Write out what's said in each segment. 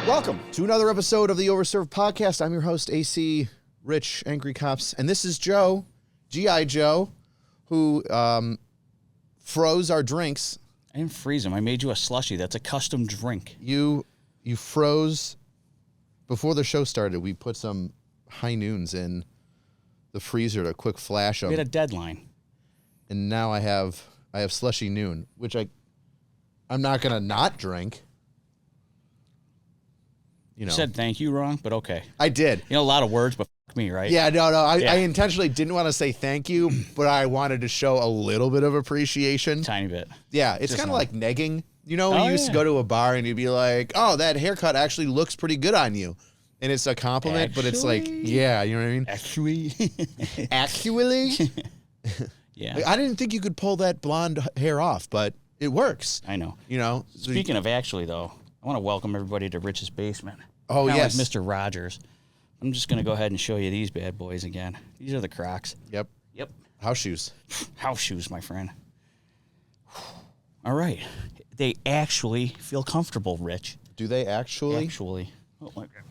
Welcome to another episode of the Overserved podcast. I'm your host, AC, Rich, Angry Cops, and this is Joe, G.I. Joe, who froze our drinks. I didn't freeze them. I made you a slushie. That's a custom drink. You froze before the show started. We put some high noons in the freezer to quick flash them. We had a deadline. And now I have slushy noon, which I'm not gonna not drink. You said thank you wrong, but okay. I did. You know, a lot of words, but fuck me, right? Yeah, no. I intentionally didn't want to say thank you, but I wanted to show a little bit of appreciation. Tiny bit. Yeah, it's kind of like negging. You know, when you used to go to a bar and you'd be like, oh, that haircut actually looks pretty good on you. And it's a compliment, but it's like, yeah, you know what I mean? Actually. Actually? Yeah. Like, I didn't think you could pull that blonde hair off, but it works. I know. You know? Speaking of actually, though, I want to welcome everybody to Rich's Basement. Oh, Kinda yes. like Mr. Rogers. I'm just going to go ahead and show you these bad boys again. These are the Crocs. Yep. House shoes. House shoes, my friend. All right. They actually feel comfortable, Rich. Do they actually? Actually. Oh, my God.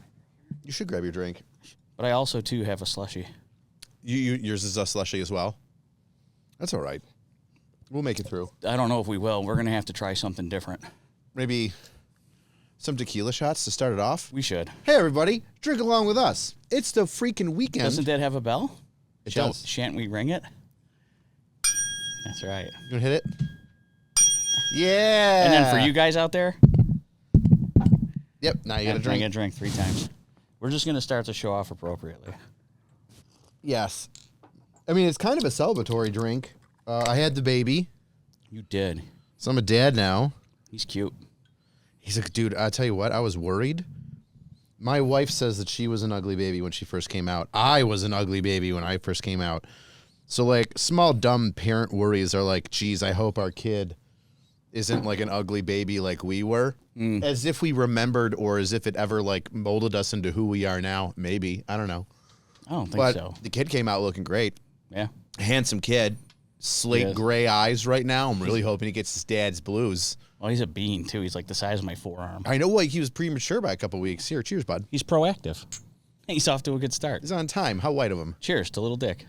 You should grab your drink. But I also, too, have a slushie. Yours is a slushy as well? That's all right. We'll make it through. I don't know if we will. We're going to have to try something different. Maybe some tequila shots to start it off. We should. Hey, everybody, drink along with us. It's the freaking weekend. Doesn't that have a bell? It does. Shan't we ring it? That's right. You want to hit it? Yeah. And then for you guys out there, yep, now you got to drink. I got to drink 3 times. We're just going to start the show off appropriately. Yes. I mean, it's kind of a celebratory drink. I had the baby. You did. So I'm a dad now. He's cute. He's like, dude, I tell you what, I was worried. My wife says that she was an ugly baby when she first came out. I was an ugly baby when I first came out. So, like, small, dumb parent worries are like, geez, I hope our kid isn't like an ugly baby like we were. As if we remembered or as if it ever, like, molded us into who we are now. Maybe. I don't know. I don't think But so. the kid came out looking great. Yeah. Handsome kid. Slate gray eyes right now. I'm really hoping he gets his dad's blues. Well, he's a bean, too. He's like the size of my forearm. I know, like, he was premature by a couple weeks. Here, cheers, bud. He's proactive. He's off to a good start. He's on time. How white of him? Cheers to Little Dick.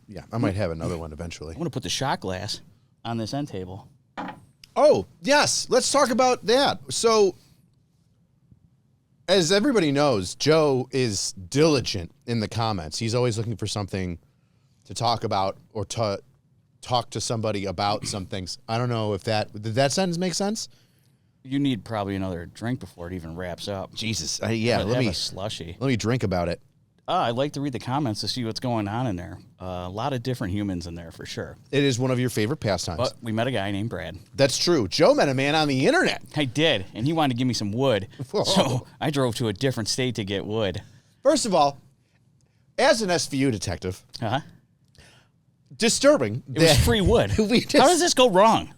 Yeah, I might have another one eventually. I'm going to put the shot glass on this end table. Oh, yes. Let's talk about that. So, as everybody knows, Joe is diligent in the comments. He's always looking for something to talk about or to talk to somebody about some things. I don't know if did that sentence make sense? You need probably another drink before it even wraps up. Jesus. Yeah, Let me a slushie. Let me drink about it. I like to read the comments to see what's going on in there. A lot of different humans in there for sure. It is one of your favorite pastimes. But we met a guy named Brad. That's true. Joe met a man on the internet. I did, and he wanted to give me some wood. Whoa. So I drove to a different state to get wood. First of all, as an SVU detective, Uh-huh. disturbing. It was free wood. How does this go wrong?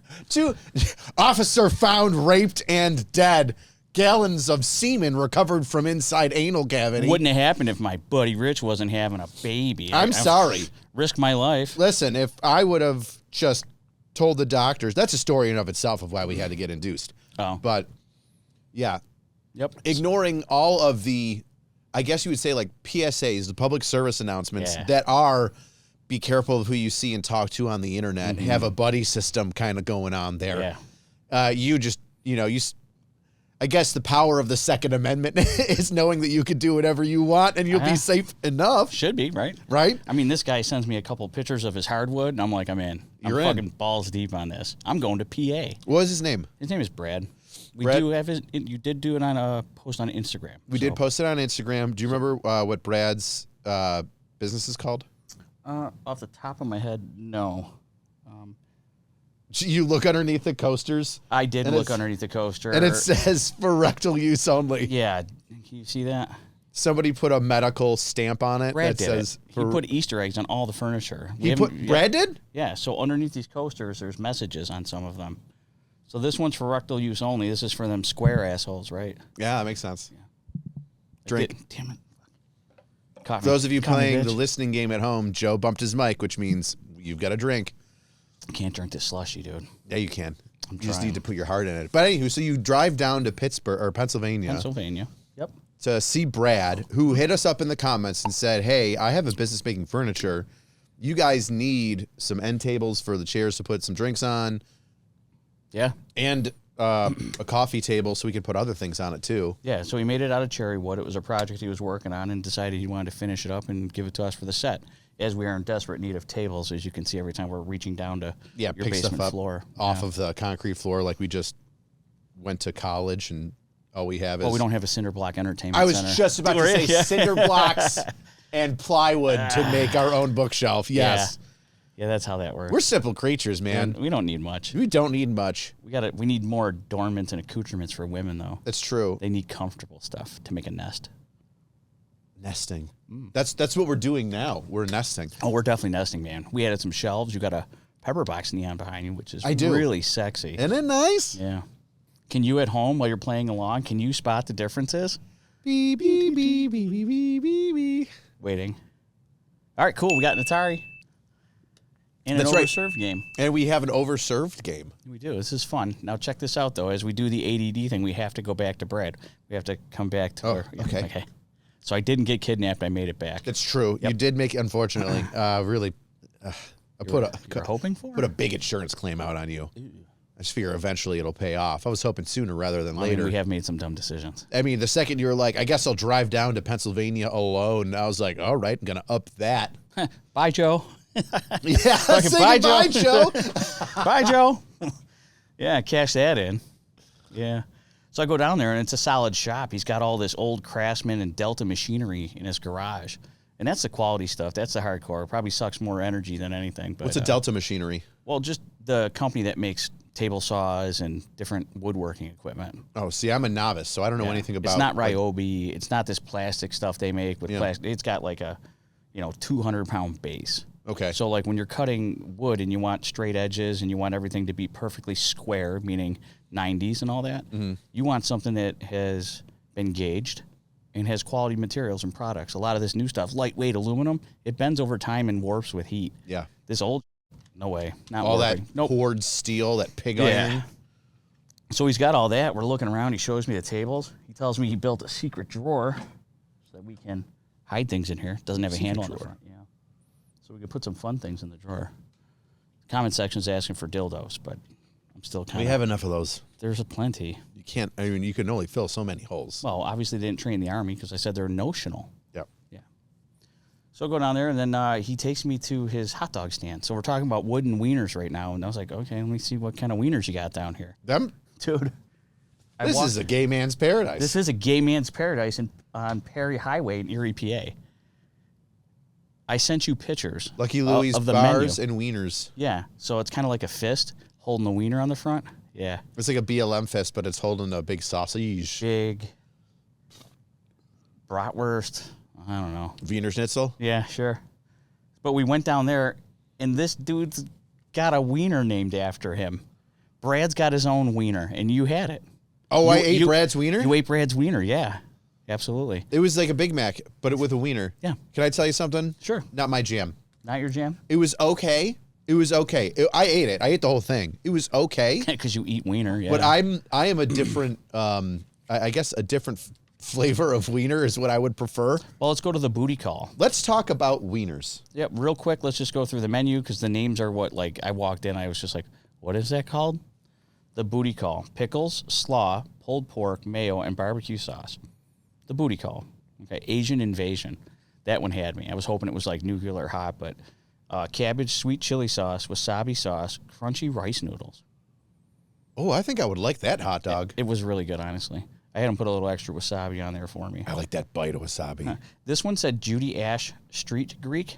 Officer found raped and dead. Gallons of semen recovered from inside anal cavity. Wouldn't have happened if my buddy Rich wasn't having a baby. I'm sorry. Risk my life. Listen, if I would have just told the doctors, that's a story in and of itself of why we had to get induced. Oh. But, yeah. Yep. Ignoring all of the, I guess you would say, like PSAs, the public service announcements that are, be careful of who you see and talk to on the internet, have a buddy system kind of going on there. Yeah. You just, I guess the power of the Second Amendment is knowing that you can do whatever you want and you'll be safe enough. Should be, right? Right? I mean, this guy sends me a couple pictures of his hardwood, and I'm like, I'm in. I'm fucking balls deep on this. I'm going to PA. What was his name? His name is Brad. Brad? Do have his. You did do it on a post on Instagram. We did post it on Instagram. Do you remember what Brad's business is called? Off the top of my head, no. You look underneath the coasters. I did look underneath the coaster. And it says for rectal use only. Yeah. Can you see that? Somebody put a medical stamp on it Brad that says... He put Easter eggs on all the furniture. Brad did? Yeah, so underneath these coasters, there's messages on some of them. So this one's for rectal use only. This is for them square assholes, right? Yeah, that makes sense. Yeah. Drink. Damn it. For those of you playing the listening game at home, Joe bumped his mic, which means you've got a drink. Can't drink this slushy, dude. Yeah, you can. You just trying. need to put your heart in it. But anywho, so you drive down to Pittsburgh or Pennsylvania Yep. to see Brad, who hit us up in the comments and said, hey, I have a business making furniture. You guys need some end tables for the chairs to put some drinks on. Yeah. And a coffee table so we could put other things on it too. Yeah, so he made it out of cherry wood. It was a project he was working on and decided he wanted to finish it up and give it to us for the set. As we are in desperate need of tables, as you can see every time we're reaching down to your pick basement stuff up floor. off of the concrete floor like we just went to college and all we have is... Oh, we don't have a cinder block entertainment I was center. just about to say cinder blocks and plywood to make our own bookshelf. Yes. Yeah, that's how that works. We're simple creatures, man. We don't need much. We don't need much. We need more adornments and accoutrements for women, though. That's true. They need comfortable stuff to make a nest. Nesting. That's what we're doing now. We're nesting. Oh, we're definitely nesting, man. We added some shelves. You got a pepper box neon behind you, which is do. really sexy. Isn't it nice? Yeah. Can you at home, while you're playing along, can you spot the differences? Beep, beep, beep, beep, beep, beep, beep, beep. Waiting. All right, cool. We got an Atari and an Overserved game. And we have an Overserved game. We do. This is fun. Now check this out, though. As we do the ADD thing, we have to go back to Brad. We have to come back to her. Okay. So I didn't get kidnapped. I made it back. That's true. Yep. You did make, unfortunately, really. I You're hoping for? Put a big insurance claim out on you. I just figure eventually it'll pay off. I was hoping sooner rather than later. We have made some dumb decisions. I mean, the second you were like, I guess I'll drive down to Pennsylvania alone, I was like, all right, I'm going to up that. Bye, Joe. Yeah, say goodbye, Joe. Bye, Joe. Yeah, cash that in. Yeah. So I go down there, and it's a solid shop. He's got all this old Craftsman and Delta machinery in his garage. And that's the quality stuff. That's the hardcore. It probably sucks more energy than anything. But, what's a Delta machinery? Well, just the company that makes table saws and different woodworking equipment. Oh, see, I'm a novice, so I don't know anything about... It's not Ryobi. It's not this plastic stuff they make with plastic. It's got like a, 200-pound base. Okay. So like when you're cutting wood and you want straight edges and you want everything to be perfectly square, meaning 90s and all that, you want something that has been gauged and has quality materials and products. A lot of this new stuff, lightweight aluminum, it bends over time and warps with heat. Yeah. This old, no way. Not all warping. that poured steel, that pig iron. So he's got all that. We're looking around. He shows me the tables. He tells me he built a secret drawer so that we can hide things in here. Doesn't have a handle on the front. Yeah. So we could put some fun things in the drawer. The comment section's asking for dildos, but I'm still kind of... We have enough of those. There's a plenty. You can't... I mean, you can only fill so many holes. Well, obviously they didn't train the Army because I said they're notional. Yep. Yeah. So I go down there, and then he takes me to his hot dog stand. So we're talking about wooden wieners right now, and I was like, okay, let me see what kind of wieners you got down here. Them? Dude. This is a gay man's paradise. This is a gay man's paradise on Perry Highway in Erie, PA. I sent you pictures. Lucky Louie's of the bars menu. and wieners. Yeah, so it's kind of like a fist holding the wiener on the front. Yeah. It's like a BLM fist, but it's holding a big sausage. Big bratwurst. I don't know. Wiener Schnitzel? Yeah, sure. But we went down there, and this dude's got a wiener named after him. Brad's got his own wiener, and you had it. Oh, I ate Brad's wiener? You ate Brad's wiener, yeah. Absolutely. It was like a Big Mac, but with a wiener. Yeah. Can I tell you something? Sure. Not my jam. Not your jam? It was okay. It was okay. I ate it. I ate the whole thing. It was okay. Because you eat wiener, yeah. But I am a different, I guess a different flavor of wiener is what I would prefer. Well, let's go to the booty call. Let's talk about wieners. Yep, real quick, let's just go through the menu because the names are what, like, I walked in, I was just like, what is that called? The booty call. Pickles, slaw, pulled pork, mayo, and barbecue sauce. The booty call. Okay, Asian invasion. That one had me. I was hoping it was like nuclear hot, but cabbage, sweet chili sauce, wasabi sauce, crunchy rice noodles. Oh, I think I would like that hot dog. It was really good, honestly. I had them put a little extra wasabi on there for me. I like that bite of wasabi. This one said Judy Ash Street Greek.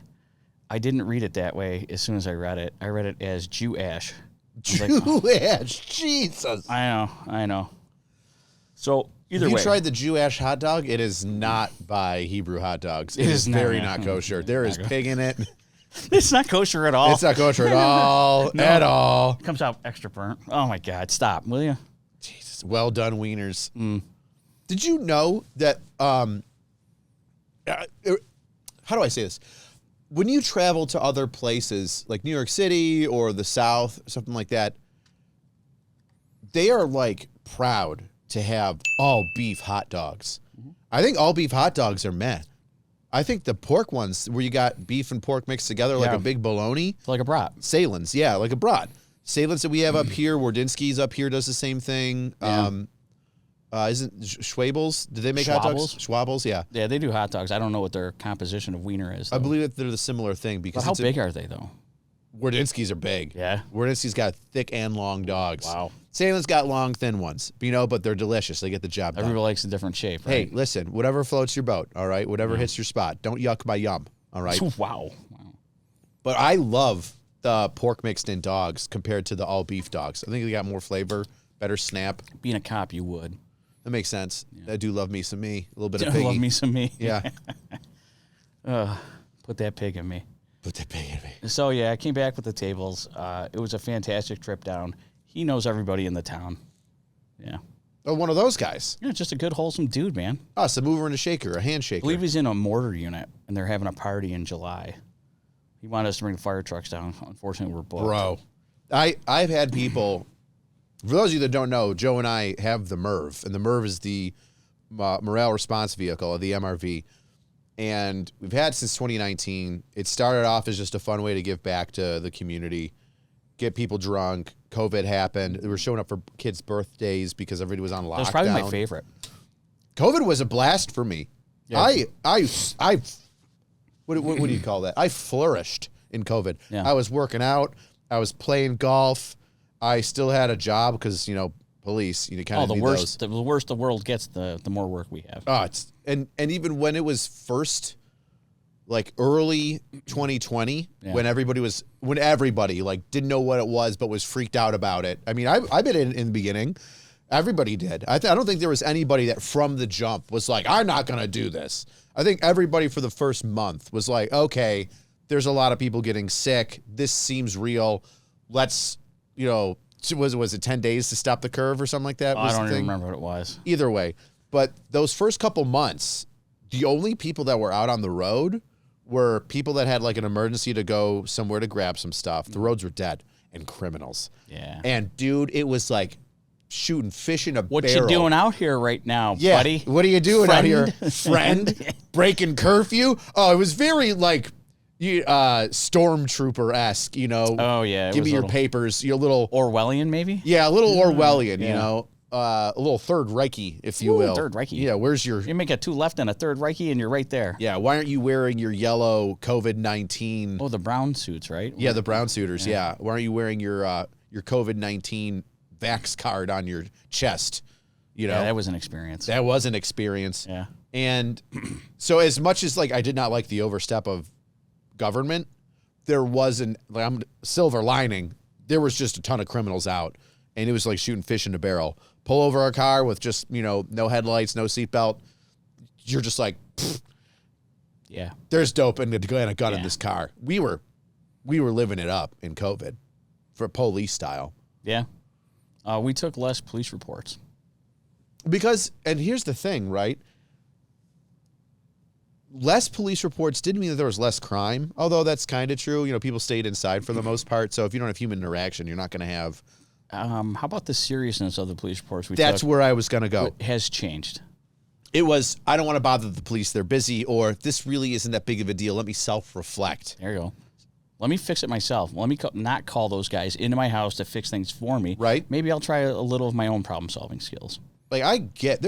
I didn't read it that way as soon as I read it. I read it as Jew Ash. Jew-ash, Jesus. I know. So either Have way. you tried the Jew-ash hot dog? It is not by Hebrew Hot Dogs. It is very not kosher. There is pig in it. It's not kosher at all. It's not kosher at all. No. At all. It comes out extra burnt. Oh my God! Stop, will you? Jesus, well done wieners. Did you know that? How do I say this? when you travel to other places like New York City or the South, something like that, they are like proud to have all beef hot dogs. I think all beef hot dogs are meh. I think the pork ones where you got beef and pork mixed together like a big bologna. It's like a brat. Salen's, yeah, like a brat. Salen's that we have up here, Wardinsky's up here does the same thing. Yeah. Isn't Schwabel's? Did they make hot dogs? Schwabel's, yeah. Yeah, they do hot dogs. I don't know what their composition of wiener is, though. I believe that they're the similar thing because But how big are they, though? Wardinsky's are big. Yeah. Wardinsky's got thick and long dogs. Wow. Salen's got long, thin ones, but they're delicious. They get the job done. Everybody likes a different shape, Hey, right? listen, whatever floats your boat, all right? Whatever hits your spot. Don't yuck my yum, all right? Wow. But I love the pork mixed in dogs compared to the all beef dogs. I think they got more flavor, better snap. Being a cop, you would. That makes sense. I do love me some me. A little bit of I piggy. love me some me. Yeah. Put that pig in me. Put that pig in me. So, yeah, I came back with the tables. It was a fantastic trip down. He knows everybody in the town. Yeah. Oh, one of those guys. Yeah, just a good, wholesome dude, man. Us, a mover and a shaker, a handshaker. I believe he's in a mortar unit, and they're having a party in July. He wanted us to bring the fire trucks down. Unfortunately, we're booked. Bro. I've had people, for those of you that don't know, Joe and I have the MRV, and the MRV is the Morale Response Vehicle, the MRV. And we've had since 2019. It started off as just a fun way to give back to the community, get people drunk. COVID happened. We were showing up for kids' birthdays because everybody was on lockdown. That was probably my favorite. COVID was a blast for me. Yeah. What do you call that? I flourished in COVID. Yeah. I was working out. I was playing golf. I still had a job because, police, kind of the need worse those. the worse the world gets, the more work we have. Oh, and even when it was first, like early 2020, when everybody didn't know what it was but was freaked out about it. I mean, I've been in the beginning. Everybody did. I don't think there was anybody that from the jump was like, I'm not going to do this. I think everybody for the first month was like, okay, there's a lot of people getting sick. This seems real. Let's, was it 10 days to stop the curve or something like that? I don't even remember what it was. Either way. But those first couple months, the only people that were out on the road were people that had like an emergency to go somewhere to grab some stuff. The roads were dead, and criminals. Yeah. And dude, it was like shooting fish in a What barrel. you doing out here right now, Yeah. buddy? What are you doing out here, Friend? friend? Breaking curfew? Oh, it was very like stormtrooper-esque, Oh, yeah. it Give was me a your little papers, your little Orwellian, maybe? a little Orwellian, yeah. a little Third Reichy, if you will. Third Reichy. Yeah, where's your... You make a 2 left and a third Reiki, and you're right there. Yeah, why aren't you wearing your yellow COVID-19... Oh, the brown suits, right? Yeah, the brown suiters, yeah. Why aren't you wearing your COVID-19 vax card on your chest? Yeah, that was an experience. That was an experience. Yeah. And so as much as I did not like the overstep of government, there wasn't silver lining. There was just a ton of criminals out, and it was like shooting fish in a barrel. Pull over a car with just no headlights, no seatbelt. You're just like, Yeah. there's dope and a gun in this car. We were living it up in COVID, for police style. Yeah. We took less police reports. Because, and here's the thing, right? Less police reports didn't mean that there was less crime, although that's kind of true. People stayed inside for the most part. So if you don't have human interaction, you're not going to have. How about the seriousness of the police reports we That's took? where I was going to go. It has changed. It was, I don't want to bother the police. They're busy, or this really isn't that big of a deal. Let me self-reflect. There you go. Let me fix it myself. Let me not call those guys into my house to fix things for me. Right. Maybe I'll try a little of my own problem-solving skills. Like, I get,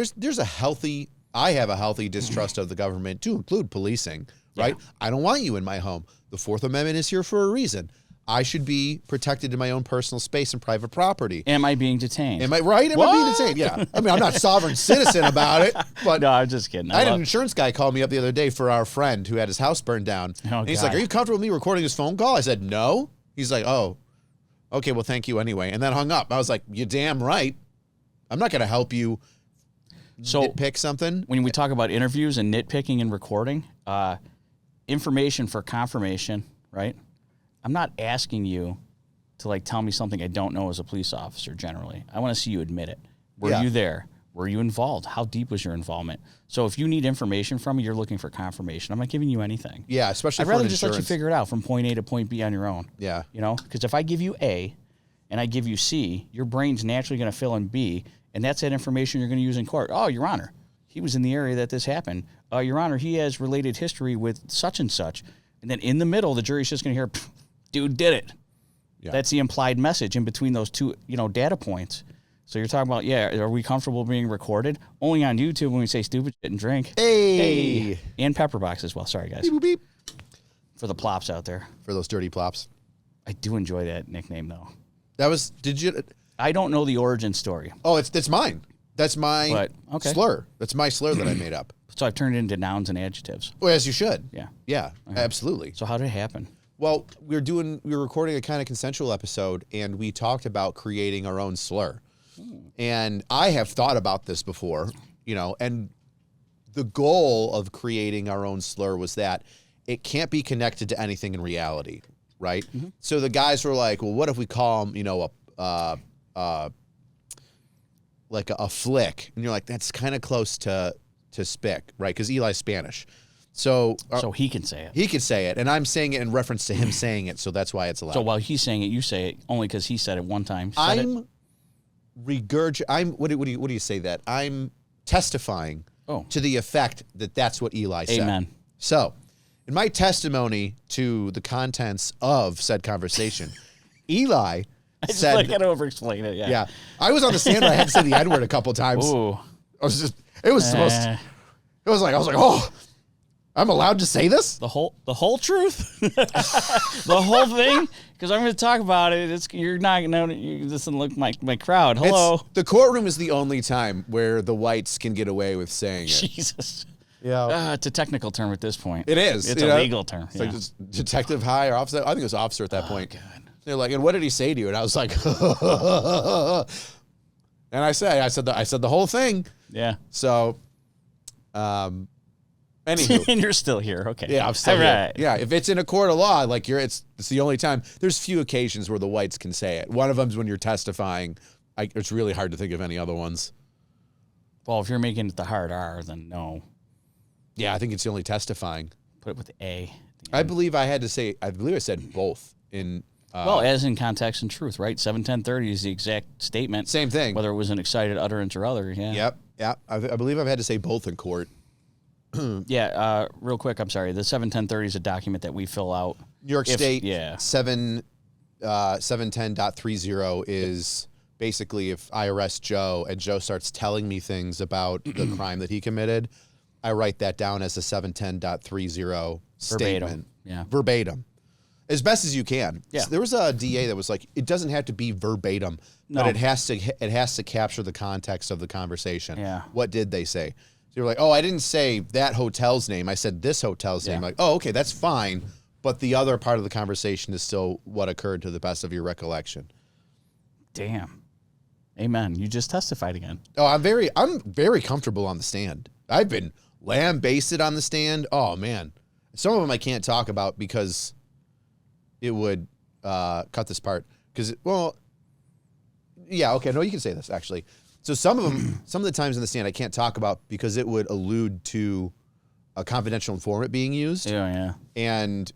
I have a healthy distrust of the government, to include policing, right? Yeah. I don't want you in my home. The Fourth Amendment is here for a reason. I should be protected in my own personal space and private property. Am I being detained? Am I right? Am I being detained? Yeah. I mean, I'm not sovereign citizen about it, but No, I'm just kidding. I had an insurance guy call me up the other day for our friend who had his house burned down. Oh, and he's God. like, are you comfortable with me recording this phone call? I said, no. He's like, oh, okay, well, thank you anyway. And then hung up. I was like, you're damn right. I'm not going to help you nitpick something. When we talk about interviews and nitpicking and recording, information for confirmation, right? I'm not asking you to tell me something I don't know as a police officer generally. I want to see you admit it. Were Yeah. you there? Were you involved? How deep was your involvement? So if you need information from me, you're looking for confirmation. I'm not giving you anything. Yeah, especially I'd for rather an just let you insurance. figure it out from point A to point B on your own. Yeah. You know, because if I give you A and I give you C, your brain's naturally going to fill in B, and that's that information you're going to use in court. Oh, Your Honor, he was in the area that this happened. Your Honor, he has related history with such and such. And then in the middle, the jury's just going to hear, dude did it. Yeah. That's the implied message in between those two, data points. So you're talking about, are we comfortable being recorded? Only on YouTube when we say stupid shit and drink. Hey. And Pepperbox as well. Sorry, guys. Beep, boop, beep. For the plops out there. For those dirty plops. I do enjoy that nickname, though. Did you? I don't know the origin story. Oh, it's mine. That's my slur. That's my slur that I made up. So I've turned it into nouns and adjectives. Well, as you should. Yeah. Yeah, absolutely. So how did it happen? Well, we were recording a kind of consensual episode, and we talked about creating our own slur. And I have thought about this before, and the goal of creating our own slur was that it can't be connected to anything in reality, right? Mm-hmm. So the guys were like, well, what if we call him, like a flick? And you're like, that's kind of close to spick, right? Because Eli's Spanish. So he can say it. He can say it, and I'm saying it in reference to him saying it, so that's why it's allowed. So while he's saying it, you say it only because he said it one time. What do you say that? I'm testifying to the effect that that's what Eli said. Amen. So, in my testimony to the contents of said conversation, Eli said... I got to over-explain it, yeah. Yeah. I was on the stand where I had to say the N-word a couple times. Ooh. It was like, oh, I'm allowed to say this? The whole truth? The whole thing? Because I'm going to talk about it. You're not going to know. This doesn't look my crowd. Hello. The courtroom is the only time where the whites can get away with saying it. Jesus. Yeah. It's a technical term at this point. It is. It's a legal term. It's like detective high or officer. I think it was officer at that point. God. They're like, and what did he say to you? And I was like, and I said the whole thing. Yeah. So, anywho. And you're still here. Okay. Yeah, I'm still here. here. Yeah, if it's in a court of law, like it's the only time. There's few occasions where the whites can say it. One of them's when you're testifying. It's really hard to think of any other ones. Well, if you're making it the hard R, then no. Yeah, I think it's the only testifying. Put it with the A. I believe I said both in. Well, as in context and truth, right? 7-10-30 is the exact statement. Same thing. Whether it was an excited utterance or other, yeah. Yep. Yeah. I believe I've had to say both in court. Yeah. Real quick, I'm sorry. The 7-10-30 is a document that we fill out. New York State. Yeah. 710.30 is basically if I arrest Joe and Joe starts telling me things about the crime that he committed, I write that down as a 710.30 statement. Yeah. Verbatim. As best as you can. Yeah. There was a DA that was like, it doesn't have to be verbatim, but it has to capture the context of the conversation. Yeah. What did they say? So you're like, oh, I didn't say that hotel's name. I said this hotel's name. Like, oh, okay, that's fine. But the other part of the conversation is still what occurred to the best of your recollection. Damn. Amen. You just testified again. Oh, I'm very comfortable on the stand. I've been lambasted on the stand. Oh man. Some of them I can't talk about because it would cut this part. No, you can say this actually. So some of the times in the stand I can't talk about because it would allude to a confidential informant being used. Yeah. And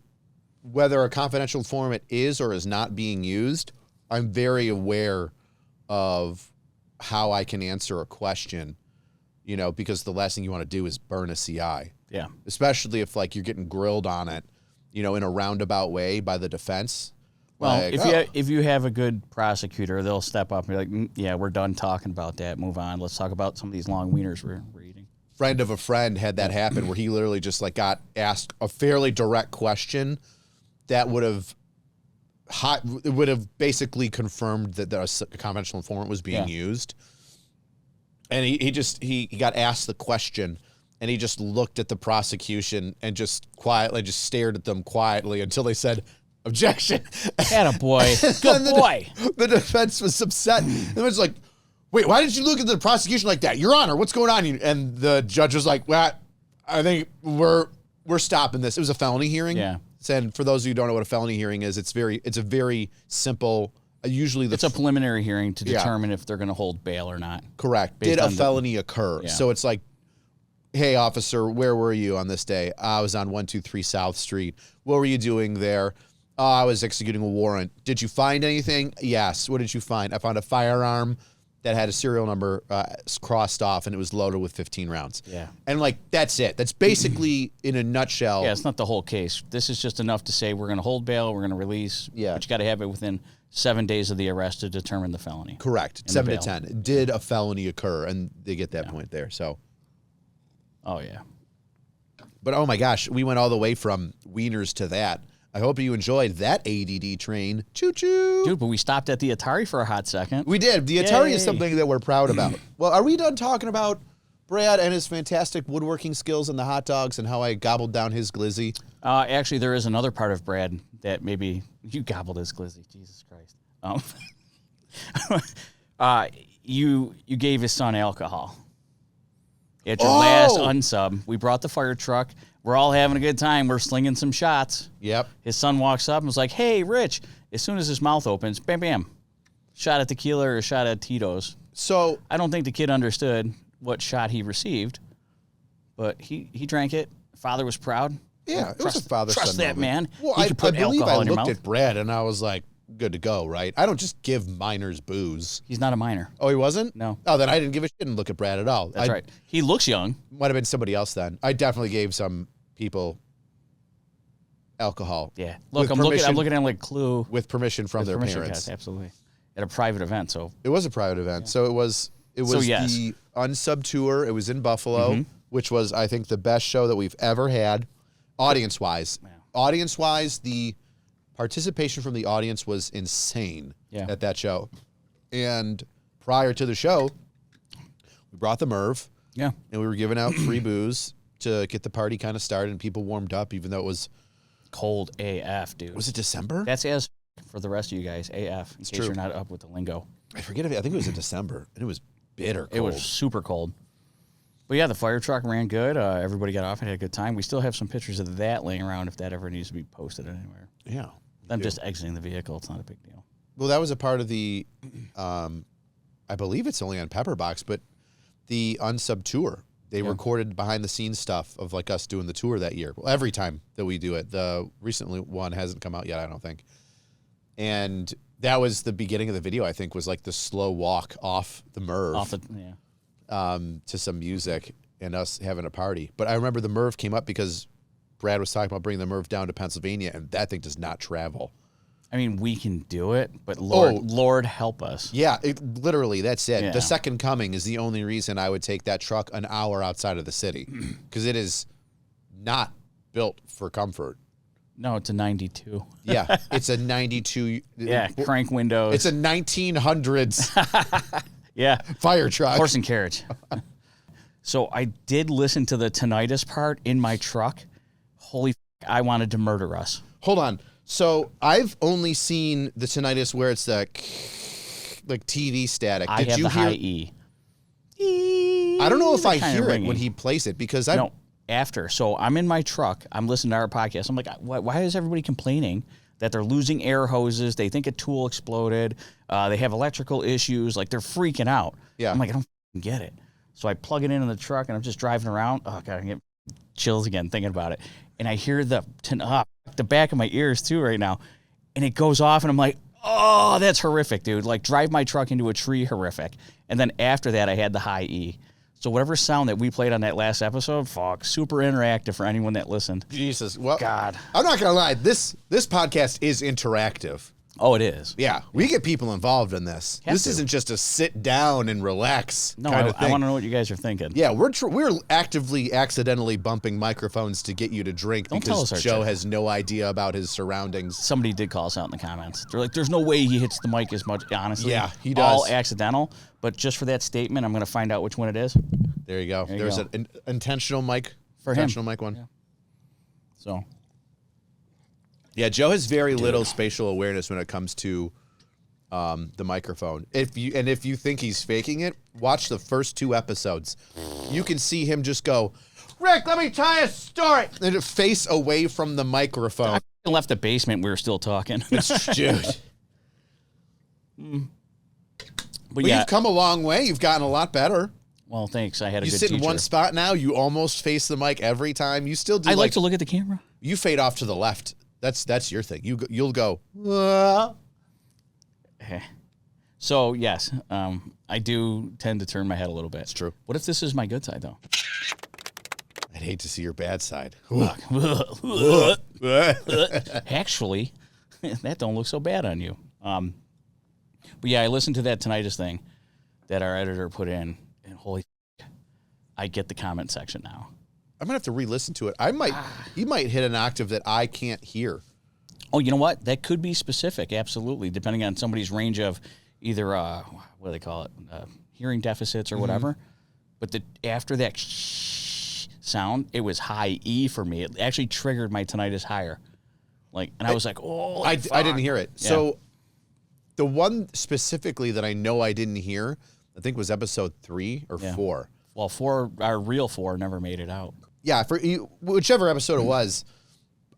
whether a confidential informant is or is not being used, I'm very aware of how I can answer a question, because the last thing you want to do is burn a CI. Yeah. Especially if you're getting grilled on it, in a roundabout way by the defense. Well, if you have a good prosecutor, they'll step up and be like, yeah, we're done talking about that. Move on. Let's talk about some of these long wieners we're eating. Friend of a friend had that happen where he literally just got asked a fairly direct question that would have basically confirmed that a confidential informant was being used. And he got asked the question. And he just looked at the prosecution and just quietly stared at them quietly until they said, objection. Attaboy. Good boy. The defense was upset. And it was like, wait, why did you look at the prosecution like that? Your Honor, what's going on? And the judge was like, well, I think we're stopping this. It was a felony hearing. Yeah. And for those of you who don't know what a felony hearing is, it's a very simple usually It's a preliminary hearing to determine if they're going to hold bail or not. Correct. Did a felony occur? Yeah. So it's like, hey, officer, where were you on this day? I was on 123 South Street. What were you doing there? I was executing a warrant. Did you find anything? Yes. What did you find? I found a firearm that had a serial number crossed off, and it was loaded with 15 rounds. Yeah. And, like, that's it. That's basically, in a nutshell. Yeah, it's not the whole case. This is just enough to say we're going to hold bail, we're going to release. Yeah. But you got to have it within 7 days of the arrest to determine the felony. Correct. 7 to 10. Did a felony occur? And they get that point there, so. Oh, yeah. But, oh, my gosh, we went all the way from wieners to that. I hope you enjoyed that ADD train. Choo-choo. Dude, but we stopped at the Atari for a hot second. We did. The Atari is something that we're proud about. Well, are we done talking about Brad and his fantastic woodworking skills and the hot dogs and how I gobbled down his glizzy? Actually, there is another part of Brad that maybe you gobbled his glizzy. Jesus Christ. You gave his son alcohol. At your last unsub, we brought the fire truck. We're all having a good time. We're slinging some shots. Yep. His son walks up and was like, hey, Rich. As soon as his mouth opens, bam, bam. Shot at tequila or a shot at Tito's. So I don't think the kid understood what shot he received, but he drank it. Father was proud. yeah, it was a father-son Trust that moment. man. Well, He I could put believe I alcohol in your looked mouth. at Brad and I was like, good to go, right? I don't just give minors booze. He's not a minor. Oh, he wasn't? No. Oh, then I didn't give a shit and look at Brad at all. That's right. He looks young. Might have been somebody else then. I definitely gave some people alcohol. Yeah. Look, I'm looking at him like Clue. With permission from their parents. Yes, absolutely. At a private event, so. It was a private event. Yeah. So it was yes. the Unsub tour. It was in Buffalo, which was, I think, the best show that we've ever had, audience-wise. Yeah. Audience-wise, the participation from the audience was insane at that show. And prior to the show, we brought the Merv. Yeah. And we were giving out free booze to get the party kind of started, and people warmed up, even though it was cold AF, dude. Was it December? That's as for the rest of you guys, AF, in case true. you're not up with the lingo. I forget if I think it was in December, and it was bitter cold. It was super cold. But yeah, the fire truck ran good. Everybody got off and had a good time. We still have some pictures of that laying around if that ever needs to be posted anywhere. Yeah. I'm just exiting the vehicle. It's not a big deal. Well, that was a part of the, I believe it's only on Pepperbox, but the Unsub tour. They recorded behind the scenes stuff of like us doing the tour that year. Well, every time that we do it. The recently one hasn't come out yet, I don't think. And that was the beginning of the video, I think, was like the slow walk off the Merv. To some music and us having a party. But I remember the Merv came up because Brad was talking about bringing the Merv down to Pennsylvania, and that thing does not travel. I mean, we can do it, but Lord help us. Yeah, literally, that's it. Yeah. The Second Coming is the only reason I would take that truck an hour outside of the city, because it is not built for comfort. No, it's a 92. Yeah, it's a 92. Yeah, crank windows. It's a 1900s fire truck. Horse and carriage. So I did listen to the tinnitus part in my truck. Holy I wanted to murder us. Hold on. So I've only seen the tinnitus where it's the like TV static. I have the high E. I don't know if I hear it when he plays it because I no after. So I'm in my truck. I'm listening to our podcast. I'm like, why is everybody complaining that they're losing air hoses? They think a tool exploded. They have electrical issues. Like they're freaking out. Yeah. I'm like, I don't get it. So I plug it into the truck and I'm just driving around. Oh God, I get chills again thinking about it. And I hear the back of my ears too right now. And it goes off and I'm like, oh, that's horrific, dude. Like drive my truck into a tree, horrific. And then after that, I had the high E. So whatever sound that we played on that last episode, super interactive for anyone that listened. Jesus. Well, God. I'm not going to lie. This podcast is interactive. Oh, it is. Yeah. We get people involved in this. This isn't just a sit down and relax kind of thing. I want to know what you guys are thinking. Yeah, we're actively accidentally bumping microphones to get you to drink because Joe has no idea about his surroundings. Somebody did call us out in the comments. They're like, there's no way he hits the mic as much. Honestly, yeah, he does. All accidental. But just for that statement, I'm going to find out which one it is. There you go. There's an intentional mic. For intentional him. Mic one. Yeah. So. Yeah, Joe has very little spatial awareness when it comes to the microphone. If you think he's faking it, watch the first 2 episodes. You can see him just go, Rick, let me tell you a story, and face away from the microphone. I left the basement. We were still talking. Dude. But You've come a long way. You've gotten a lot better. Well, thanks. I had a You good sit in teacher. one spot now. You almost face the mic every time. You still do. I like to look at the camera. You fade off to the left. That's your thing. You'll go. So yes, I do tend to turn my head a little bit. It's true. What if this is my good side though? I'd hate to see your bad side. Actually, that don't look so bad on you. But yeah, I listened to that tinnitus thing that our editor put in, and holy, I get the comment section now. I'm gonna have to re-listen to it. He might hit an octave that I can't hear. Oh, you know what? That could be specific, absolutely, depending on somebody's range of either what do they call it, hearing deficits or whatever. But after that sound, it was high E for me. It actually triggered my tinnitus higher. I was like, oh, I didn't hear it. Yeah. So the one specifically that I know I didn't hear, I think was episode 3 or 4. Well, our real 4 never made it out. Yeah, for whichever episode it was,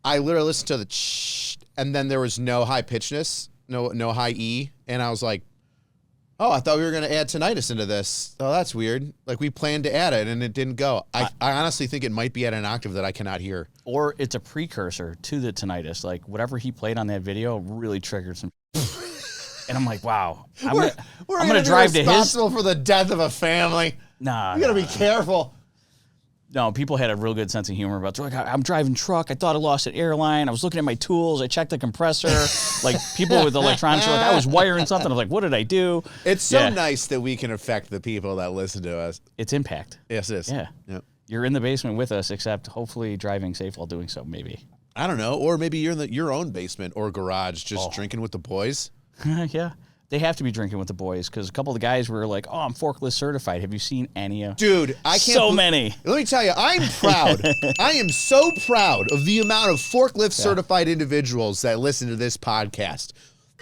I literally listened to and then there was no high pitchness, no high E, and I was like, oh, I thought we were going to add tinnitus into this. Oh, that's weird. Like, we planned to add it, and it didn't go. I honestly think it might be at an octave that I cannot hear. Or it's a precursor to the tinnitus. Like, whatever he played on that video really triggered some. And I'm like, wow. I'm going to drive to his. Responsible for the death of a family. Nah. You got to be careful. No, people had a real good sense of humor about it. They're like, I'm driving truck. I thought I lost an airline. I was looking at my tools. I checked the compressor. Like, people with electronics were like, I was wiring something. I was like, what did I do? It's so nice that we can affect the people that listen to us. It's impact. Yes, it is. Yeah. Yep. You're in the basement with us, except hopefully driving safe while doing so, maybe. I don't know. Or maybe you're in your own basement or garage just drinking with the boys. Yeah. They have to be drinking with the boys because a couple of the guys were like, oh, I'm forklift certified. Have you seen any of Dude, I can't. So many. Let me tell you, I'm proud. I am so proud of the amount of forklift certified individuals that listen to this podcast.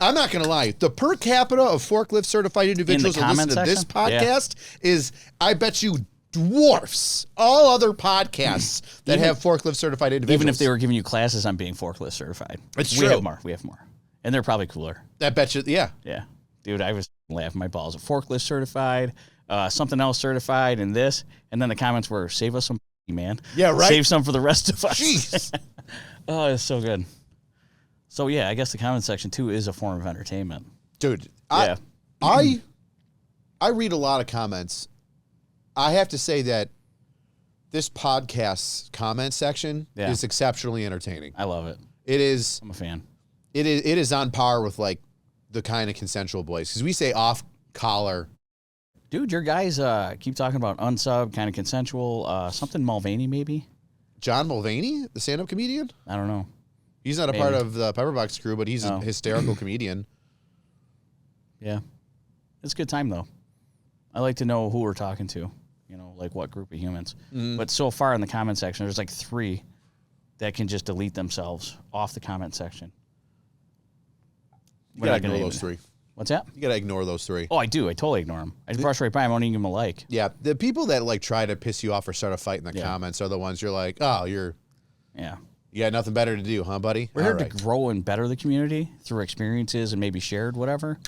I'm not going to lie. The per capita of forklift certified individuals that listen to this podcast is, I bet you, dwarfs all other podcasts that have forklift certified individuals. Even if they were giving you classes on being forklift certified. It's We true. have more. And they're probably cooler. I bet you, yeah. Yeah. Dude, I was laughing my balls. Forklift certified, something else certified, and this. And then the comments were, save us some, man. Yeah, right. Save some for the rest of us. Jeez. Oh, it's so good. So, yeah, I guess the comment section, too, is a form of entertainment. Dude, Yeah. I read a lot of comments. I have to say that this podcast's comment section is exceptionally entertaining. I love it. It is. I'm a fan. It is on par with like the kind of consensual boys because we say off collar. Dude, your guys keep talking about unsub, kind of consensual, something Mulvaney maybe? John Mulvaney, the stand-up comedian. I don't know. He's not a part of the Pepperbox crew, but he's a hysterical comedian. Yeah. It's a good time, though. I like to know who we're talking to, like what group of humans. But so far in the comment section, there's like 3 that can just delete themselves off the comment section. You gotta ignore those 3. What's that? You gotta ignore those 3. Oh, I do. I totally ignore them. I just brush right by them. I don't even give them a like. Yeah, the people that like try to piss you off or start a fight in the comments are the ones you're like, oh, you got nothing better to do, huh, buddy? We're here to grow and better the community through experiences and maybe shared whatever.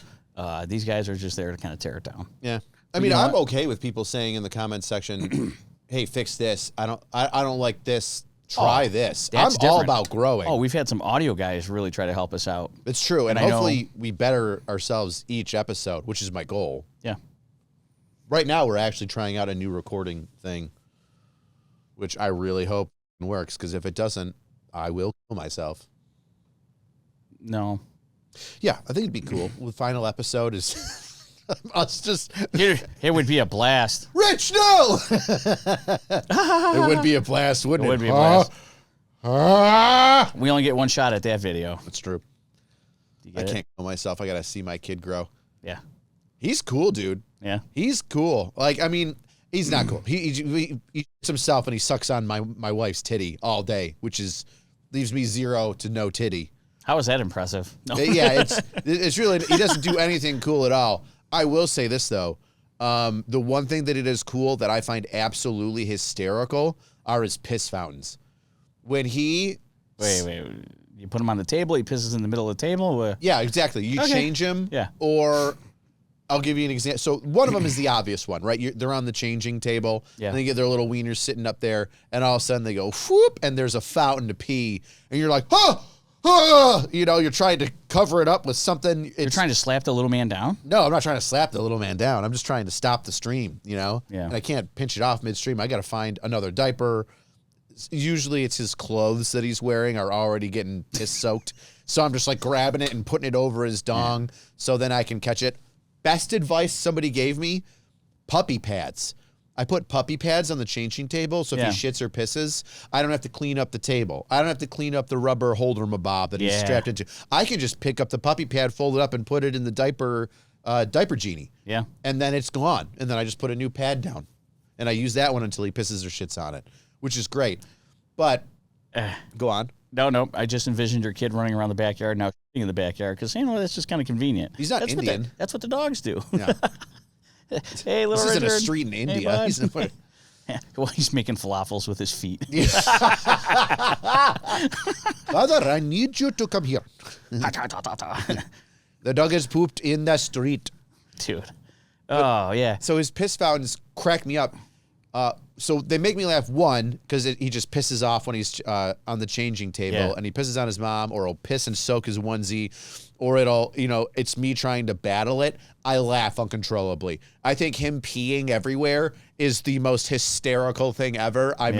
These guys are just there to kind of tear it down. Yeah, I mean, I'm okay with people saying in the comments section, "Hey, fix this. I don't like this. Try this." I'm all about growing. Oh, we've had some audio guys really try to help us out. It's true, and hopefully we better ourselves each episode, which is my goal. Yeah. Right now, we're actually trying out a new recording thing, which I really hope works. Because if it doesn't, I will kill myself. No. Yeah, I think it'd be cool. The final episode is us just. It would be a blast. Rich, no! It would be a blast, wouldn't it? It would be a blast. We only get one shot at that video. That's true. I can't kill myself. I got to see my kid grow. Yeah. He's cool, dude. Yeah. He's cool. Like, I mean, he's not cool. He eats himself and he sucks on my wife's titty all day, which leaves me 0 to no titty. How is that impressive? No. Yeah, it's really, he doesn't do anything cool at all. I will say this, though. The one thing that it is cool that I find absolutely hysterical are his piss fountains. When he... Wait. You put him on the table. He pisses in the middle of the table. Yeah, exactly. You change him. Yeah. Or I'll give you an example. So one of them is the obvious one, right? They're on the changing table. Yeah. And they get their little wieners sitting up there. And all of a sudden they go, whoop, and there's a fountain to pee. And you're like, you're trying to cover it up with something. You're trying to slap the little man down? No, I'm not trying to slap the little man down. I'm just trying to stop the stream, Yeah. And I can't pinch it off midstream. I got to find another diaper. Usually it's his clothes that he's wearing are already getting piss soaked. So I'm just like grabbing it and putting it over his dong so then I can catch it. Best advice somebody gave me, puppy pads. I put puppy pads on the changing table, so if he shits or pisses, I don't have to clean up the table. I don't have to clean up the rubber holder mabob that he's strapped into. I can just pick up the puppy pad, fold it up, and put it in the diaper genie. Yeah. And then it's gone. And then I just put a new pad down. And I use that one until he pisses or shits on it, which is great. But go on. No. I just envisioned your kid running around the backyard now in the backyard because, that's just kind of convenient. He's not Indian. That's what the dogs do. Yeah. Hey, little This isn't Richard. a street in India. Hey, well, he's making falafels with his feet. Father, I need you to come here. The dog has pooped in the street. Dude. Oh, yeah. So his piss fountains crack me up. So they make me laugh, one, because he just pisses off when he's on the changing table, and he pisses on his mom, or he'll piss and soak his onesie, or it'll, it's me trying to battle it. I laugh uncontrollably. I think him peeing everywhere is the most hysterical thing ever. I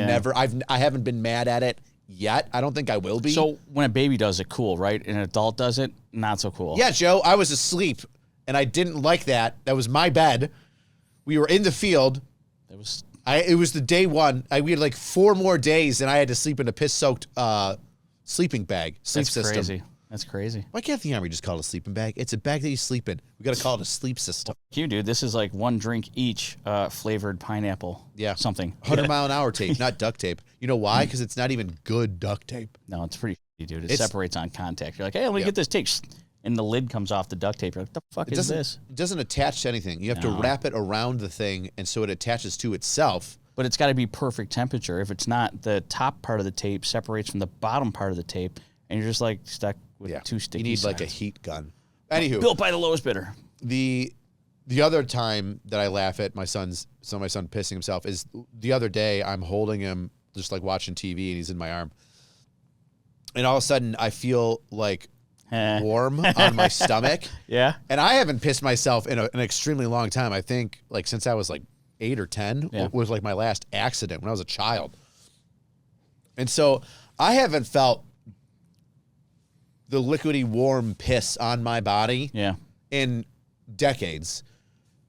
haven't been mad at it yet. I don't think I will be. So when a baby does it, cool, right? An adult does it, not so cool. Yeah, Joe, I was asleep, and I didn't like that. That was my bed. We were in the field. It was the day one. We had like 4 more days, and I had to sleep in a piss-soaked sleeping bag. Sleep system. Crazy. That's crazy. Why can't the Army just call it a sleeping bag? It's a bag that you sleep in. We got to call it a sleep system. You, dude. This is like 1 drink each, flavored pineapple. Yeah. Something. 100-mile-an-hour tape, not duct tape. You know why? Because it's not even good duct tape. No, it's pretty shitty, dude. It separates on contact. You're like, hey, let me get this tape. And the lid comes off the duct tape. You're like, what the fuck is this? It doesn't attach to anything. You have to wrap it around the thing, and so it attaches to itself. But it's got to be perfect temperature. If it's not, the top part of the tape separates from the bottom part of the tape, and you're just like stuck with 2 sticky You need sides. like a heat gun. Anywho. Built by the lowest bidder. The other time that I laugh at my son pissing himself is the other day I'm holding him just like watching TV and he's in my arm. And all of a sudden I feel like warm on my stomach. Yeah. And I haven't pissed myself in an extremely long time. I think like since I was like 8 or 10 was like my last accident when I was a child. And so I haven't felt the liquidy warm piss on my body in decades.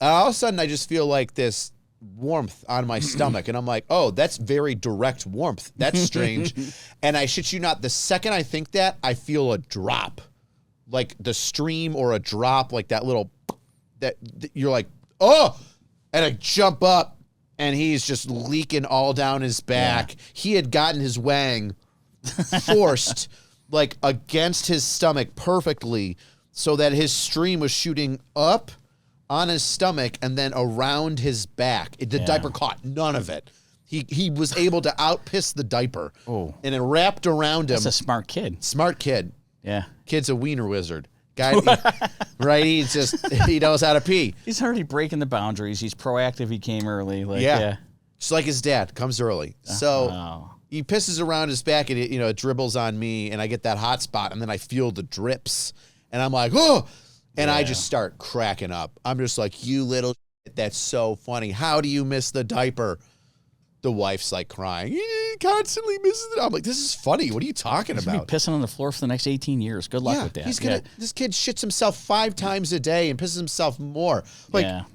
And all of a sudden I just feel like this warmth on my stomach and I'm like, oh, that's very direct warmth. That's strange. And I shit you not, the second I think that, I feel a drop. Like the stream or a drop, like that little that you're like, oh, and I jump up and he's just leaking all down his back. Yeah. He had gotten his wang forced like against his stomach perfectly so that his stream was shooting up on his stomach and then around his back. The diaper caught none of it. He was able to outpiss the diaper. Oh. And it wrapped around him. That's a smart kid. Smart kid. Yeah. Kid's a wiener wizard. Guy, right? He knows how to pee. He's already breaking the boundaries. He's proactive. He came early. Like, Just like his dad, comes early. So he pisses around his back and it dribbles on me and I get that hot spot and then I feel the drips and I'm like, oh, and I just start cracking up. I'm just like, you little shit, that's so funny. How do you miss the diaper? The wife's like crying. He constantly misses it. I'm like, this is funny. What are you talking He's about? Be pissing on the floor for the next 18 years. Good luck with that. This kid shits himself 5 times a day and pisses himself more. Like,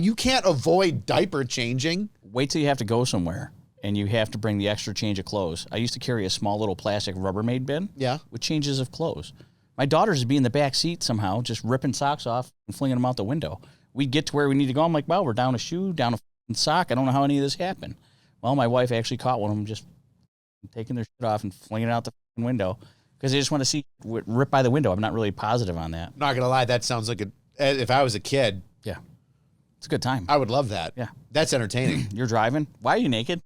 you can't avoid diaper changing. Wait till you have to go somewhere and you have to bring the extra change of clothes. I used to carry a small little plastic Rubbermaid bin with changes of clothes. My daughters would be in the back seat somehow, just ripping socks off and flinging them out the window. We'd get to where we need to go. I'm like, well, we're down a shoe, down a sock. I don't know how any of this happened. Well, my wife actually caught one of them just taking their shit off and flinging it out the window because they just want to see it rip by the window. I'm not really positive on that. Not gonna lie, that sounds like if I was a kid, it's a good time. I would love that. Yeah, that's entertaining. You're driving. Why are you naked?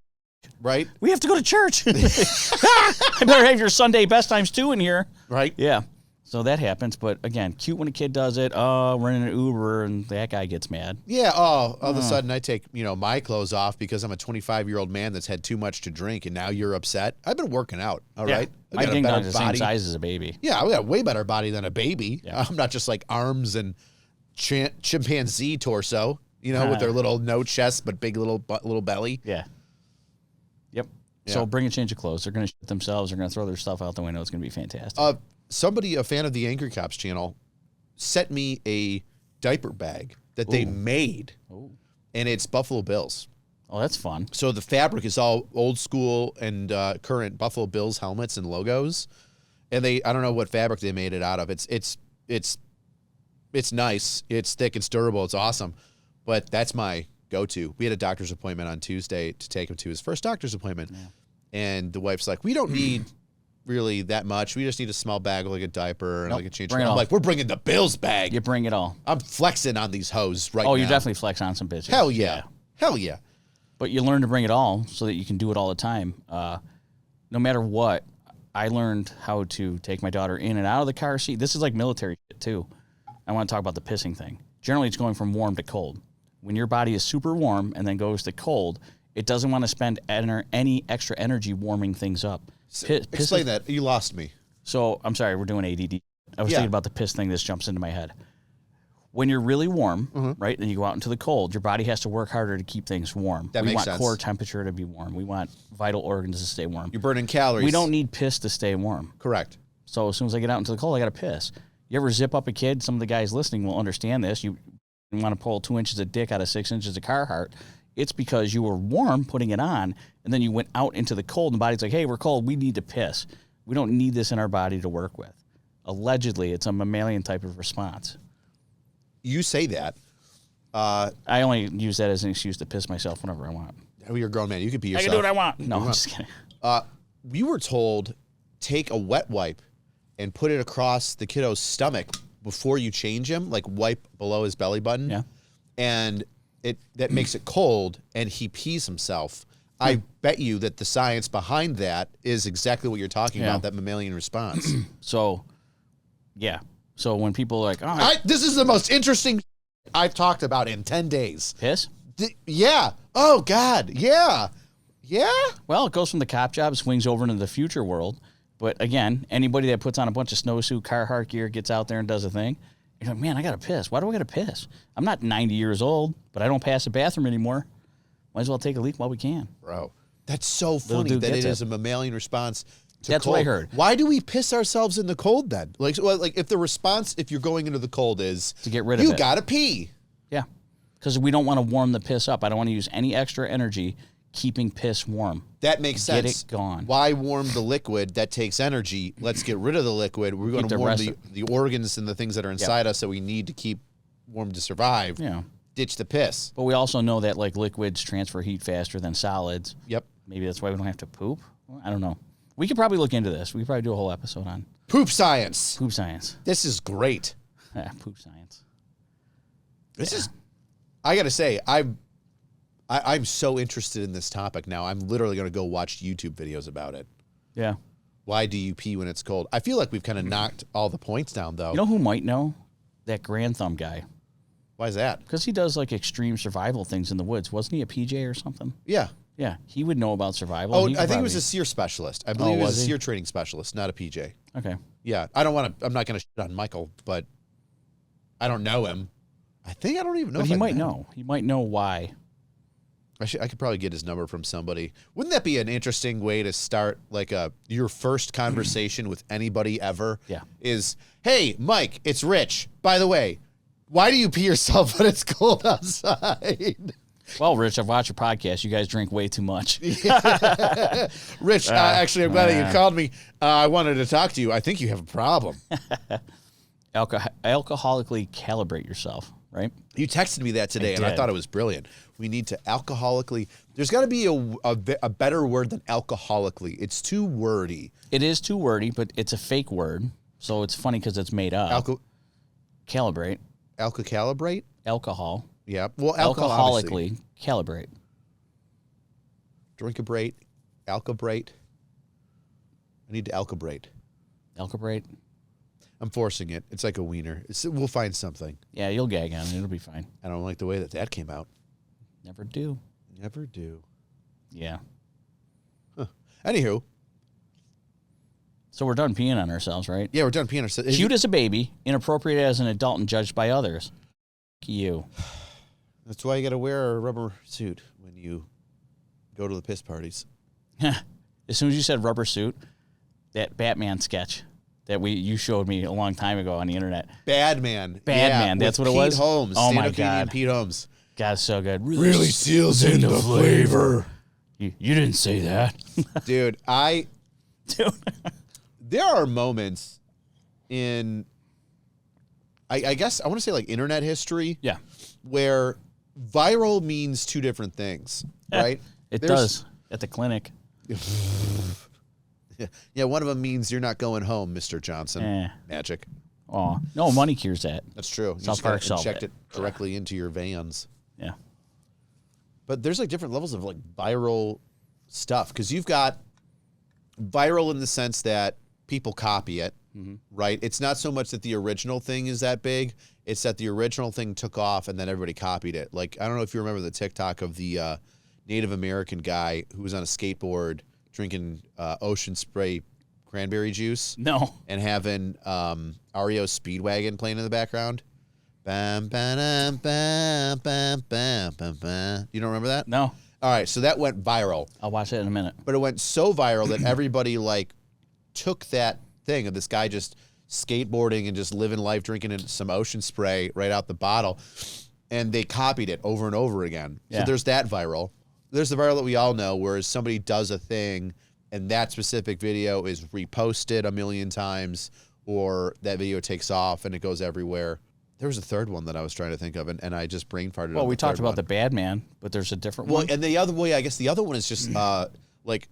right? We have to go to church. I better have your Sunday best times too in here. Right. Yeah. So that happens. But again, cute when a kid does it. Oh, we're in an Uber and that guy gets mad. Yeah. All of a sudden I take, my clothes off because I'm a 25-year-old man that's had too much to drink and now you're upset. I've been working out. All right. My ding dong is the same size as a baby. Yeah. I got a way better body than a baby. Yeah. I'm not just like arms and chimpanzee torso, with their little no chest, but big little belly. Yeah. Yep. Yeah. So bring a change of clothes. They're going to shit themselves. They're going to throw their stuff out the window. It's going to be fantastic. Somebody, a fan of the Angry Cops channel, sent me a diaper bag that they made, and it's Buffalo Bills. Oh, that's fun. So the fabric is all old school and current Buffalo Bills helmets and logos, and I don't know what fabric they made it out of. It's nice. It's thick. It's durable. It's awesome, but that's my go-to. We had a doctor's appointment on Tuesday to take him to his first doctor's appointment, and the wife's like, "We don't need." Really that much. We just need a small bag with like a diaper and like a change. I'm like, we're bringing the Bills bag. You bring it all. I'm flexing on these hoes right now. Oh, you definitely flex on some bitches. Hell yeah. Hell yeah. But you learn to bring it all so that you can do it all the time. No matter what, I learned how to take my daughter in and out of the car seat. This is like military shit too. I want to talk about the pissing thing. Generally, it's going from warm to cold. When your body is super warm and then goes to cold, it doesn't want to spend any extra energy warming things up. Explain that. You lost me. So, I'm sorry, we're doing ADD. I was thinking about the piss thing. This jumps into my head. When you're really warm, right, and you go out into the cold, your body has to work harder to keep things warm. That makes sense. We want core temperature to be warm. We want vital organs to stay warm. You're burning calories. We don't need piss to stay warm. Correct. So as soon as I get out into the cold, I got to piss. You ever zip up a kid? Some of the guys listening will understand this. You want to pull 2 inches of dick out of 6 inches of Carhartt. It's because you were warm putting it on, and then you went out into the cold, and the body's like, hey, we're cold. We need to piss. We don't need this in our body to work with. Allegedly, it's a mammalian type of response. You say that. I only use that as an excuse to piss myself whenever I want. Oh, you're a grown man. You can pee yourself. I can do what I want. No, I'm just kidding. We were told take a wet wipe and put it across the kiddo's stomach before you change him, like wipe below his belly button. Yeah. And that makes it cold, and he pees himself. I bet you that the science behind that is exactly what you're talking about, that mammalian response. So, yeah. So when people are like, this is the most interesting I've talked about in 10 days. Piss? Yeah. Oh, God. Yeah. Yeah? Well, it goes from the cop job, swings over into the future world. But again, anybody that puts on a bunch of snowsuit, Carhartt gear, gets out there and does a thing, you're like, man, I got to piss. Why do I got to piss? I'm not 90 years old, but I don't pass the bathroom anymore. Might as well take a leak while we can. Bro, that's so funny that it is a mammalian response to That's cold. what I heard. Why do we piss ourselves in the cold then? Like if the response, if you're going into the cold is to get rid of it. You got to pee. Yeah, because we don't want to warm the piss up. I don't want to use any extra energy keeping piss warm. That makes sense. Get it gone. Why warm the liquid? That takes energy. Let's get rid of the liquid. We're going to warm the organs and the things that are inside us that we need to keep warm to survive. Yeah. Ditch the piss. But we also know that like liquids transfer heat faster than solids. Yep. Maybe that's why we don't have to poop. Well, I don't know. We could probably look into this. We could probably do a whole episode on poop science. Poop science. This is great. Yeah, poop science. This is, I got to say, I'm so interested in this topic now. I'm literally going to go watch YouTube videos about it. Yeah. Why do you pee when it's cold? I feel like we've kind of knocked all the points down, though. You know who might know? That Grand Thumb guy. Why is that? Because he does like extreme survival things in the woods. Wasn't he a PJ or something? Yeah. Yeah. He would know about survival. Oh, I think he was a seer specialist. I believe he was a seer training specialist, not a PJ. Okay. Yeah. I'm not going to shit on Michael, but I don't know him. I don't even know. But he might know. He might know why. I could probably get his number from somebody. Wouldn't that be an interesting way to start like your first conversation with anybody ever? Yeah. Is, hey, Mike, it's Rich. By the way, why do you pee yourself when it's cold outside? Well, Rich, I've watched your podcast. You guys drink way too much. Rich, actually, I'm glad that you called me. I wanted to talk to you. I think you have a problem. Alcoholically calibrate yourself, right? You texted me that today, and I thought it was brilliant. We need to alcoholically. There's got to be a better word than alcoholically. It's too wordy. It is too wordy, but it's a fake word, so it's funny because it's made up. Calibrate. Calibrate? Alcohol. Yeah. Well, alcoholically calibrate. Drinkabrate, Alkabrate. I need to Alkabrate. Alcabrate. I'm forcing it. It's like a wiener. We'll find something. Yeah, you'll gag on it. It'll be fine. I don't like the way that came out. Never do. Never do. Yeah. Huh. Anywho. So we're done peeing on ourselves, right? Yeah, we're done peeing on ourselves. Cute as a baby, inappropriate as an adult, and judged by others. You. That's why you got to wear a rubber suit when you go to the piss parties. As soon as you said rubber suit, that Batman sketch that you showed me a long time ago on the internet. Badman. Badman, that's what it was? Pete Holmes. Oh, my stand-up comedian God. Pete Holmes. God, it's so good. Really seals in the flavor. You didn't say that. Dude, Dude. there are moments in, I guess, I want to say like internet history. Yeah. Where viral means two different things, right? It does. At the clinic. Yeah, one of them means you're not going home, Mr. Johnson. Magic. Oh, no, money cures that. That's true. You South just gotta Park solved inject it directly into your veins. Yeah. But there's like different levels of like viral stuff because you've got viral in the sense that people copy it, right? It's not so much that the original thing is that big. It's that the original thing took off and then everybody copied it. Like, I don't know if you remember the TikTok of the Native American guy who was on a skateboard drinking ocean spray cranberry juice. No. And having REO Speedwagon playing in the background. Bam, bam, bam, bam, bam, bam, bam. You don't remember that? No. All right, so that went viral. I'll watch that in a minute. But it went so viral that everybody like took that thing of this guy just skateboarding and just living life, drinking some ocean spray right out the bottle, and they copied it over and over again. Yeah. So there's that viral. There's the viral that we all know, where somebody does a thing and that specific video is reposted a million times, or that video takes off and it goes everywhere. There was a third one that I was trying to think of, and I just brain farted. Well, on we the talked third about one. the bad man, but there's a different Well, one. and the other way, I guess the other one is just like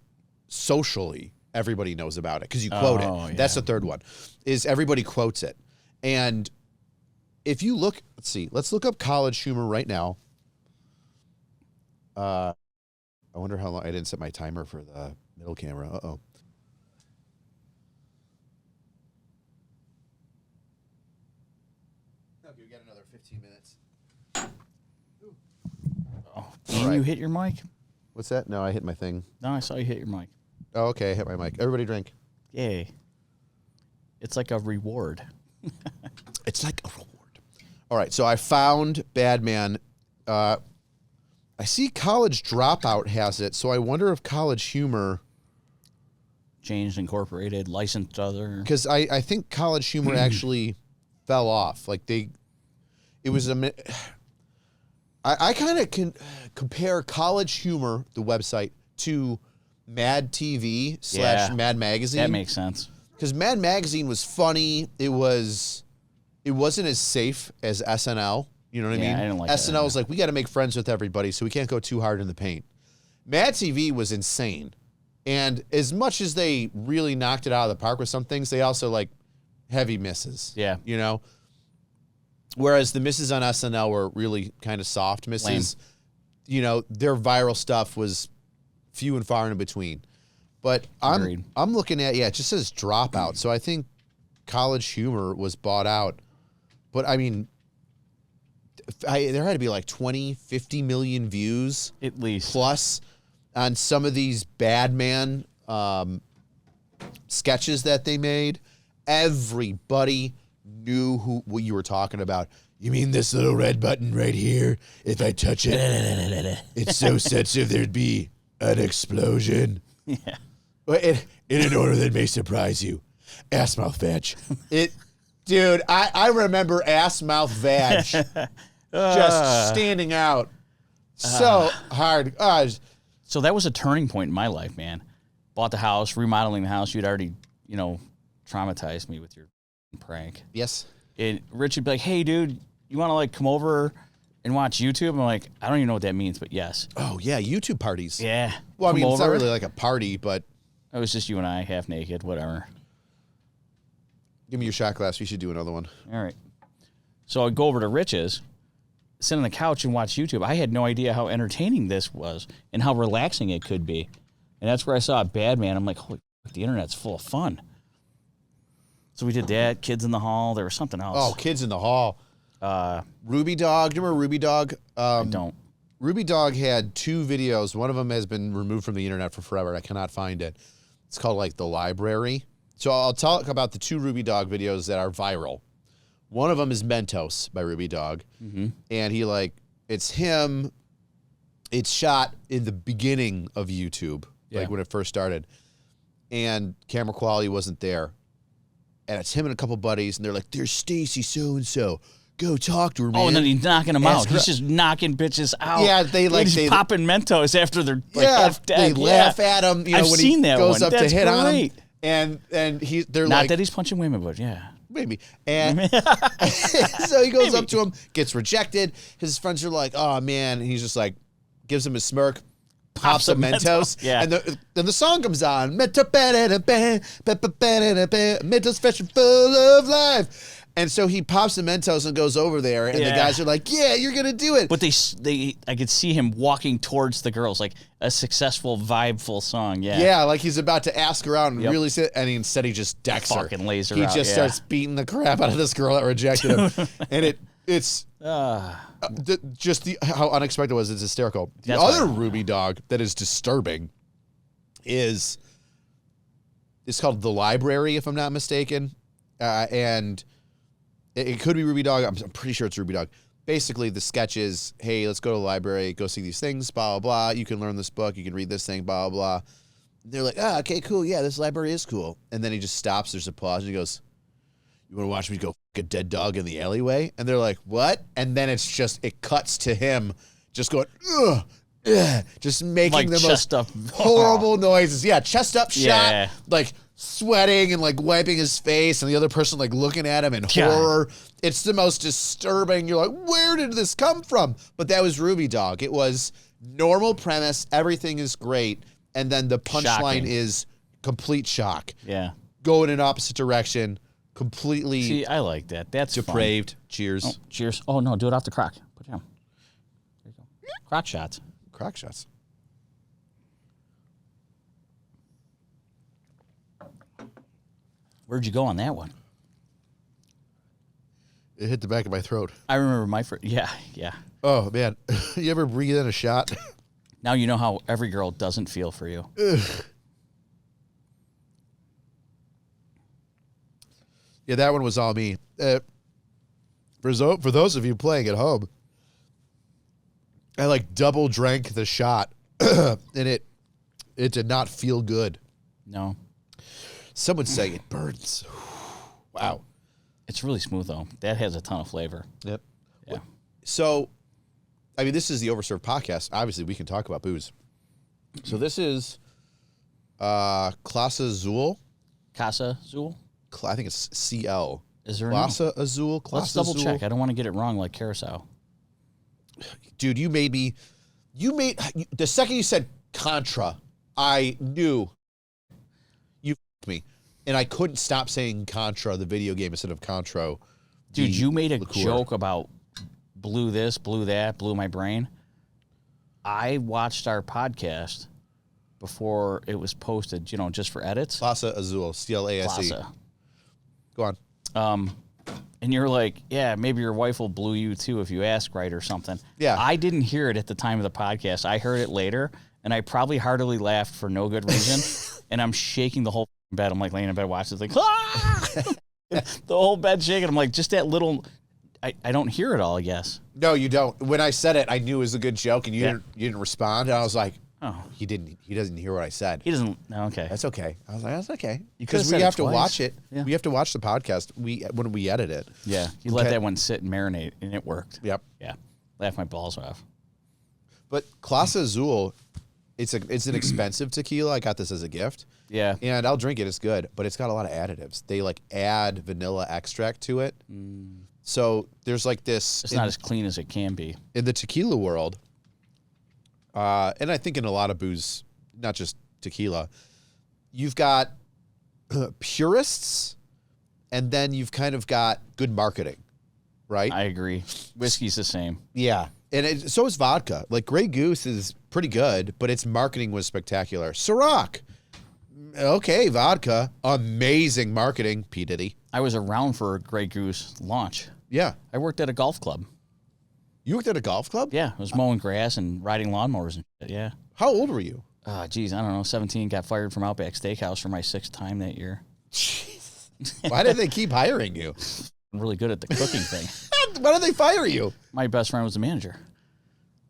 socially, everybody knows about it because you quote it. Yeah. That's the third one, is everybody quotes it. And if you look, let's look up college humor right now. I wonder how long, I didn't set my timer for the middle camera. Uh-oh. Okay, we got another 15 minutes. Oh, can you hit your mic? What's that? No, I hit my thing. No, I saw you hit your mic. Oh, okay, I hit my mic. Everybody drink. Yay. It's like a reward. It's like a reward. All right, so I found Badman. I see College Dropout has it, so I wonder if College Humor... Changed, incorporated, licensed other. Because I think College Humor actually fell off. Like it was I kind of can compare College Humor, the website, to Mad TV / Mad Magazine. That makes sense. Because Mad Magazine was funny. It wasn't as safe as SNL. You know what I mean? I didn't like SNL that. was like, we got to make friends with everybody, so we can't go too hard in the paint. Mad TV was insane. And as much as they really knocked it out of the park with some things, they also like heavy misses. Yeah. You know? Whereas the misses on SNL were really kind of soft misses. Lame. You know, their viral stuff was few and far in between. But Agreed. I'm looking at, it just says Dropout. So I think College Humor was bought out. But I mean, there had to be like 20, 50 million views At least. plus on some of these Badman sketches that they made. Everybody knew what you were talking about. You mean this little red button right here? If I touch it, it's so sensitive there'd be an explosion. Yeah. In an order that may surprise you. Ass mouth vag. Dude, I remember ass mouth vag just standing out so hard. So that was a turning point in my life, man. Bought the house, remodeling the house. You'd already, traumatized me with your prank. Yes. And Rich would be like, hey, dude, you want to like come over and watch YouTube? I'm like, I don't even know what that means, but yes. Oh, yeah, YouTube parties. Yeah. Well, I Come mean, it's not over. really like a party, but It was just you and I, half naked, whatever. give me your shot glass. We should do another one. All right. So I'd go over to Rich's, sit on the couch and watch YouTube. I had no idea how entertaining this was and how relaxing it could be. And that's where I saw Bad Man. I'm like, holy fuck, the internet's full of fun. So we did that. Kids in the Hall. There was something else. Oh, Kids in the Hall. Ruby Dog. Do you remember Ruby Dog? I don't. Ruby Dog had 2 videos. One of them has been removed from the internet for forever. I cannot find it. It's called like The Library. So I'll talk about the 2 Ruby Dog videos that are viral. One of them is Mentos by Ruby Dog. Mm-hmm. And he it's him. It's shot in the beginning of YouTube, like when it first started. And camera quality wasn't there. And it's him and a couple buddies, and they're like, there's Stacy so-and-so. Go talk to her, man. Oh, and then he's knocking them out. He's just knocking bitches out. Yeah, they popping Mentos after they're half dead. They laugh at him. I've when seen he that goes one. up That's to hit great. on him. And they're Not like, that he's punching women, but yeah. maybe. And so he goes up to him, gets rejected. His friends are like, oh, man. And he's just like, gives him a smirk, pops a Mentos. Yeah. And then the song comes on. Mentos fresh and full of life. And so he pops the Mentos and goes over there, and the guys are like, yeah, you're going to do it. But I could see him walking towards the girls, like a successful, vibeful song. Yeah. Yeah, like he's about to ask her out and really sit, and instead he just decks her. Fucking lays her He out, just starts beating the crap out of this girl that rejected him. And it's how unexpected it was. It's hysterical. The other Ruby Dog that is disturbing is called The Library, if I'm not mistaken. And it could be Ruby Dog. I'm pretty sure it's Ruby Dog. Basically, the sketch is, hey, let's go to the library, go see these things, blah, blah, blah. You can learn this book. You can read this thing, blah, blah, blah. They're like, okay, cool. Yeah, this library is cool. And then he just stops. There's a pause, and he goes, you want to watch me go f*** a dead dog in the alleyway? And they're like, what? And then it cuts to him just going, ugh, ugh, just making like the most up. horrible noises. Yeah, chest up shot, Yeah. like sweating and like wiping his face, and the other person like looking at him in horror. It's the most disturbing. You're like, where did this come from? But that was Ruby Dog. It was normal premise. Everything is great. And then the punchline is complete shock. Yeah. Go in an opposite direction. Completely See, I like that. That's depraved. fun. Cheers. Oh, cheers. Oh, no, do it off the crock. Put it down. There you go. Crock shots. Crock shots. Where'd you go on that one? It hit the back of my throat. I remember my first. Yeah. Oh, man. You ever breathe in a shot? Now you know how every girl doesn't feel for you. Ugh. Yeah, that one was all me. For those of you playing at home, I like double drank the shot, and it did not feel good. No. Some would say it burns. Wow. It's really smooth, though. That has a ton of flavor. Yep. Yeah. So, I mean, this is the Overserved podcast. Obviously, we can talk about booze. So this is Clase Azul. Casa Azul? I think it's CL. Is there Clase Azul? Let's double check. I don't want to get it wrong like Carousel. Dude, the second you said Contra, I knew you f***ed me. And I couldn't stop saying Contra, the video game, instead of Contro. Dude, you made a liqueur. joke about blew this, blew that, blew my brain. I watched our podcast before it was posted, just for edits. Clase Azul, CLASE. Clase. Go on. And you're like, yeah, maybe your wife will blue you too if you ask right or something. Yeah. I didn't hear it at the time of the podcast. I heard it later, and I probably heartily laughed for no good reason. And I'm shaking the whole bed. I'm like laying in bed watching. It's like, ah! The whole bed shaking. I'm like, just that little. I don't hear it all, I guess. No, you don't. When I said it, I knew it was a good joke, and you didn't respond. And I was like, oh, he doesn't hear what I said. He doesn't. No, okay. That's okay. I was like, that's okay. You Because could've we said have it to twice. watch it. Yeah. We have to watch the podcast when we edit it. Yeah. You let that one sit and marinate, and it worked. Yep. Yeah. Laugh my balls off. But Clase Azul, it's an expensive tequila. I got this as a gift. Yeah. And I'll drink it. It's good, but it's got a lot of additives. They like add vanilla extract to it. So there's like this. It's not as clean as it can be. In the tequila world, and I think in a lot of booze, not just tequila, you've got purists, and then you've kind of got good marketing. right? I agree. Whiskey's the same. Yeah. And so is vodka. Like Grey Goose is pretty good, but its marketing was spectacular. Ciroc. Okay, vodka. Amazing marketing. P. Diddy. I was around for a Grey Goose launch. Yeah. I worked at a golf club. You worked at a golf club? Yeah, I was mowing grass and riding lawnmowers and shit, yeah. How old were you? Geez, I don't know, 17, got fired from Outback Steakhouse for my 6th time that year. Jeez. Why did they keep hiring you? I'm really good at the cooking thing. Why did they fire you? My best friend was the manager.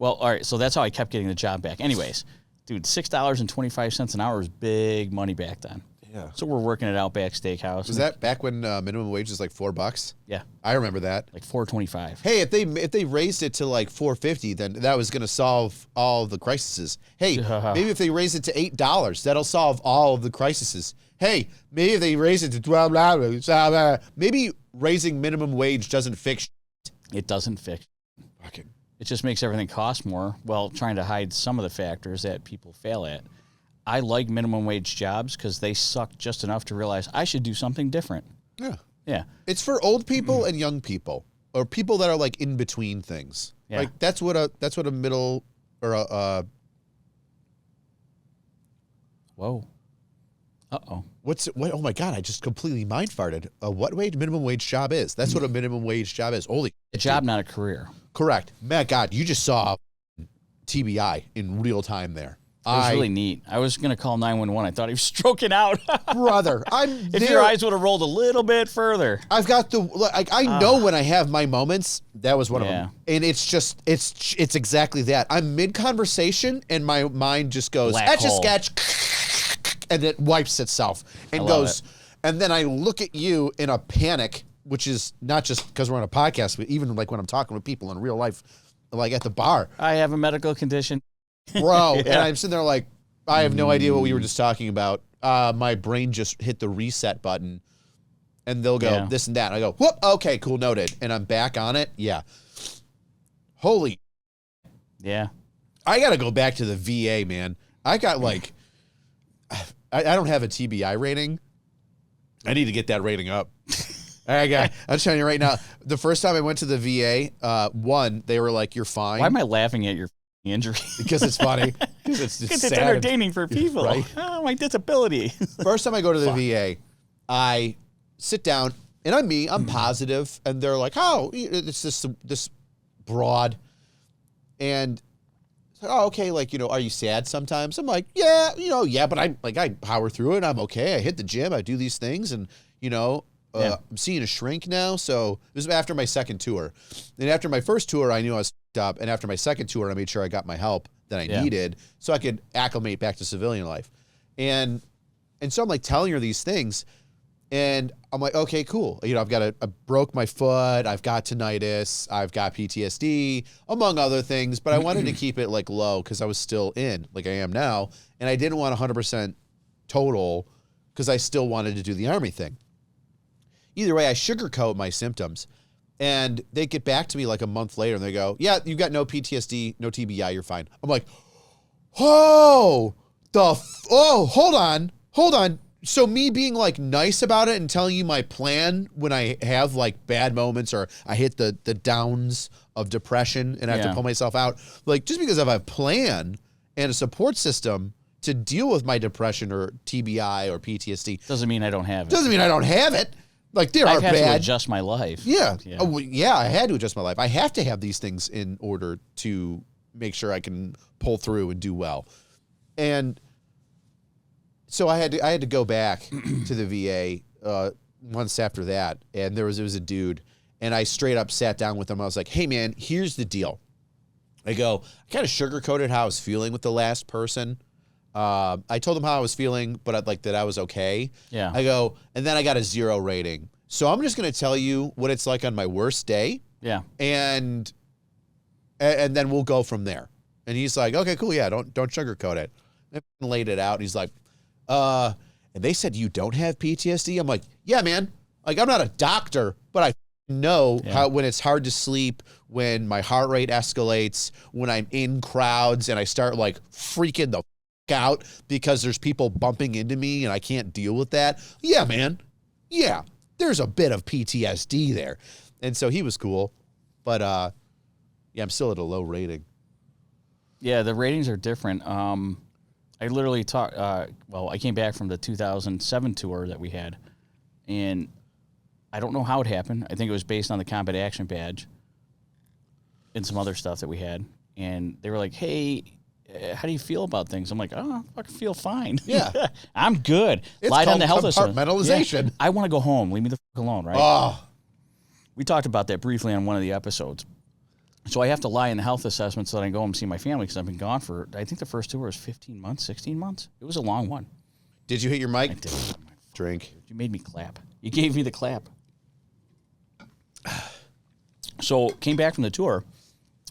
Well, all right, so that's how I kept getting the job back. Anyways, dude, $6.25 an hour was big money back then. Yeah. So we're working at Outback Steakhouse. Was that back when minimum wage was like $4? Yeah, I remember that. like $4.25. Hey, if they raised it to like $4.50, then that was going to solve all the crises. Hey, maybe if they raise it to $8, that'll solve all of the crises. Hey, maybe if they raise it to $12, maybe raising minimum wage doesn't fix. It doesn't fix. Fucking. It just makes everything cost more while trying to hide some of the factors that people fail at. I like minimum wage jobs because they suck just enough to realize I should do something different. Yeah. Yeah. It's for old people and young people, or people that are like in between things. Yeah. Like that's what a middle or a Whoa. Uh-oh. what? Oh my God! I just completely mind farted. What wage minimum wage job is? That's what a minimum wage job is. Holy A job, not a career. correct, Matt. God, you just saw TBI in real time there. It was really neat. I was going to call 911. I thought he was stroking out. Brother, If your eyes would have rolled a little bit further. I've got I know when I have my moments. That was one of them, and it's just it's exactly that. I'm mid conversation and my mind just goes etch a sketch, and it wipes itself and goes, and then I look at you in a panic, which is not just because we're on a podcast, but even like when I'm talking with people in real life, like at the bar. I have a medical condition. Bro, and I'm sitting there like, I have no idea what we were just talking about. My brain just hit the reset button, and they'll go this and that. And I go, whoop, okay, cool, noted. And I'm back on it. Yeah. Holy. Yeah. I got to go back to the VA, man. I got like, I don't have a TBI rating. I need to get that rating up. I'm telling you right now, the first time I went to the VA, they were like, you're fine. Why am I laughing at your injury? Because it's funny. Because it's entertaining for people. Right? Oh, my disability. First time I go to the VA, I sit down, and I'm positive, and they're like, oh, it's this broad, and oh, okay, like, are you sad sometimes? I'm like, yeah, but I power through it. I'm okay. I hit the gym. I do these things, and I'm seeing a shrink now. So this was after my second tour. And after my first tour, I knew I was up. And after my second tour, I made sure I got my help that I needed so I could acclimate back to civilian life. And so I'm like telling her these things. And I'm like, okay, cool. I broke my foot. I've got tinnitus. I've got PTSD, among other things. But I wanted to keep it like low because I was still in, like I am now. And I didn't want 100% total because I still wanted to do the Army thing. Either way, I sugarcoat my symptoms, and they get back to me like a month later, and they go, yeah, you got no PTSD, no TBI, you're fine. I'm like, hold on. So me being like nice about it and telling you my plan when I have like bad moments or I hit the downs of depression and I have to pull myself out, like just because I have a plan and a support system to deal with my depression or TBI or PTSD. Doesn't mean I don't have it. Doesn't mean I don't have it. Like I've had to adjust my life. Yeah. I had to adjust my life. I have to have these things in order to make sure I can pull through and do well. And so I had to go back to the VA months after that, and it was a dude, and I straight up sat down with him. I was like, "Hey man, here's the deal." I kind of sugarcoated how I was feeling with the last person. I told him how I was feeling, but I'd like that I was okay. Yeah. And then I got a 0 rating. So I'm just going to tell you what it's like on my worst day. Yeah. And then we'll go from there. And he's like, okay, cool. Yeah. Don't sugarcoat it. And I laid it out. And he's like, and they said, you don't have PTSD. I'm like, yeah, man. Like, I'm not a doctor, but I know how when it's hard to sleep, when my heart rate escalates, when I'm in crowds and I start like freaking the out because there's people bumping into me and I can't deal with that. Yeah, man. Yeah, there's a bit of PTSD there. And so he was cool. But, yeah, I'm still at a low rating. Yeah, the ratings are different. I literally talked, I came back from the 2007 tour that we had, and I don't know how it happened. I think it was based on the Combat Action Badge and some other stuff that we had. And they were like, hey, how do you feel about things? I'm like, oh, I feel fine. Yeah. I'm good. It's Lied on called the health assessment. compartmentalization. Yeah, I want to go home. Leave me the fuck alone, right? Oh. We talked about that briefly on one of the episodes. So I have to lie in the health assessment so that I can go home and see my family because I've been gone for, I think the first tour was 15 months, 16 months. It was a long one. Did you hit your mic? I did. Drink. You made me clap. You gave me the clap. So came back from the tour,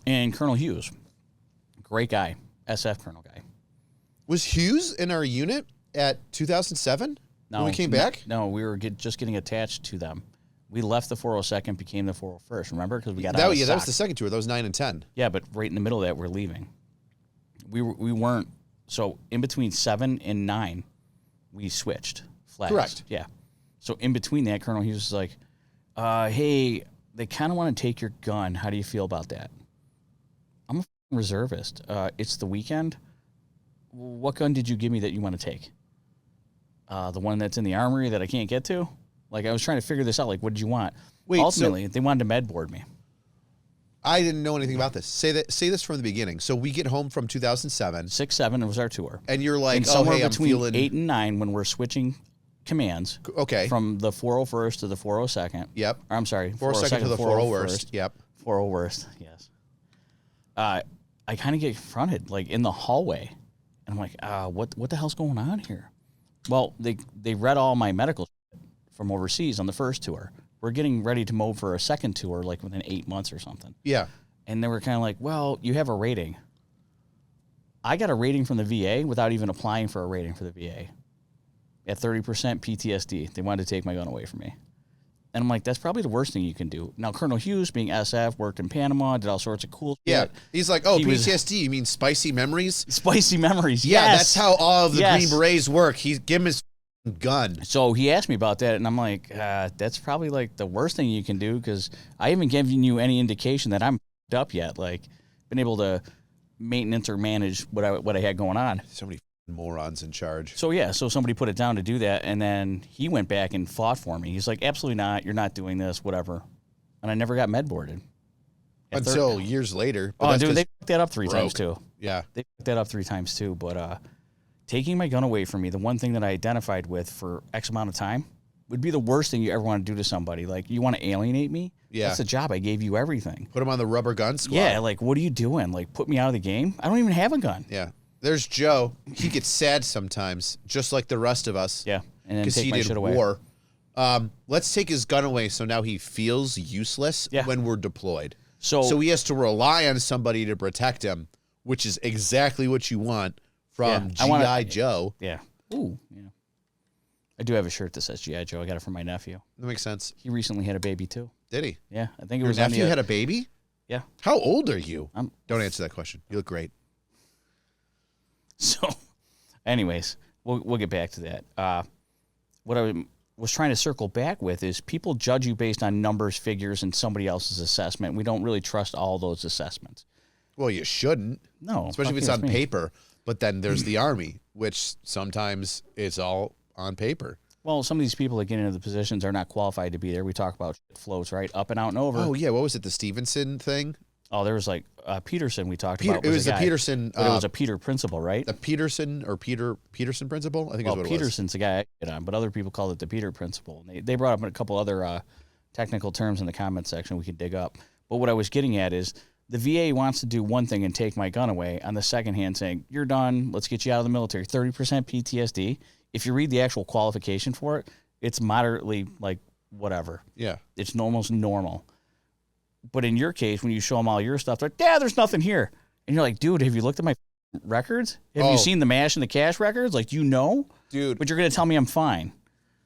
and Colonel Hughes, great guy, SF Colonel guy. Was Hughes in our unit at 2007 when we came back? No, we were just getting attached to them. We left the 402nd, became the 401st. Remember, because we got that was the second tour. That was 9 and 10. Yeah, but right in the middle of that, we're leaving. We weren't. So in between 7 and 9, we switched flags. Correct. Yeah. So in between that, Colonel Hughes was like, "Hey, they kind of want to take your gun. How do you feel about that?" I'm a reservist. It's the weekend. What gun did you give me that you want to take? The one that's in the armory that I can't get to? Like, I was trying to figure this out. Like, what did you want? Wait, ultimately, they wanted to med board me. I didn't know anything about this. Say this from the beginning. So we get home from 2007. 6, 7 was our tour. And you're like, and oh, somewhere hey, I'm between feeling... 8 and 9 when we're switching commands. Okay. From the 401st to the 402nd. Yep. Or, I'm sorry. 402nd to the 401st. Yep. 401st, yes. I kind of get confronted, like, in the hallway. And I'm like, what the hell's going on here? Well, they read all my medical from overseas on the first tour. We're getting ready to move for a second tour, like within 8 months or something. Yeah. And they were kind of like, well, you have a rating. I got a rating from the VA without even applying for a rating for the VA. At 30% PTSD. They wanted to take my gun away from me. And I'm like, that's probably the worst thing you can do. Now, Colonel Hughes, being SF, worked in Panama, did all sorts of cool yeah. shit. He's like, oh, PTSD, you mean spicy memories? Spicy memories, yeah, yes. that's how all of the Green Berets work. Give him his gun. So he asked me about that, and I'm like, that's probably like the worst thing you can do because I haven't given you any indication that I'm up yet. Like, been able to maintenance or manage what I had going on. So many morons in charge. So yeah, so somebody put it down to do that, and then he went back and fought for me. He's like, absolutely not. You're not doing this, whatever. And I never got med boarded. Until years later. Oh, dude, they fucked that up 3 times too. Yeah. They fucked that up 3 times too. But taking my gun away from me, the one thing that I identified with for X amount of time, would be the worst thing you ever want to do to somebody. Like, you want to alienate me? Yeah. That's the job. I gave you everything. Put him on the rubber gun squad. Yeah, like, what are you doing? Like, put me out of the game? I don't even have a gun. Yeah. There's Joe. He gets sad sometimes, just like the rest of us. Yeah, and then take he my did shit away. War. Let's take his gun away so now he feels useless when we're deployed. So he has to rely on somebody to protect him, which is exactly what you want from G.I. Joe. Yeah. Ooh, yeah. I do have a shirt that says G.I. Joe. I got it from my nephew. That makes sense. He recently had a baby, too. Did he? Yeah. I think it Your was nephew had a baby? Yeah. How old are you? Don't answer that question. You look great. So, anyways, we'll get back to that. What I was trying to circle back with is people judge you based on numbers, figures, and somebody else's assessment. We don't really trust all those assessments. Well, you shouldn't. No. Especially if it's on paper. But then there's the Army, which sometimes it's all on paper. Well, some of these people that get into the positions are not qualified to be there. We talk about floats, right? Up and out and over. Oh, yeah. What was it? The Stevenson thing? Oh, there was like Peterson we talked about. It was the Peterson. But it was a Peter principle, right? The Peterson or Peterson principle? I think is what Peterson's the guy I get on, but other people call it the Peter principle. They brought up a couple other technical terms in the comment section we could dig up. But what I was getting at is the VA wants to do one thing and take my gun away. On the second hand, saying, you're done. Let's get you out of the military. 30% PTSD. If you read the actual qualification for it, it's moderately like whatever. Yeah. It's almost normal. But in your case, when you show them all your stuff, they're like, yeah, there's nothing here. And you're like, dude, have you looked at my records? Have you seen the MASH and the cash records? Like, you know? Dude. But you're going to tell me I'm fine.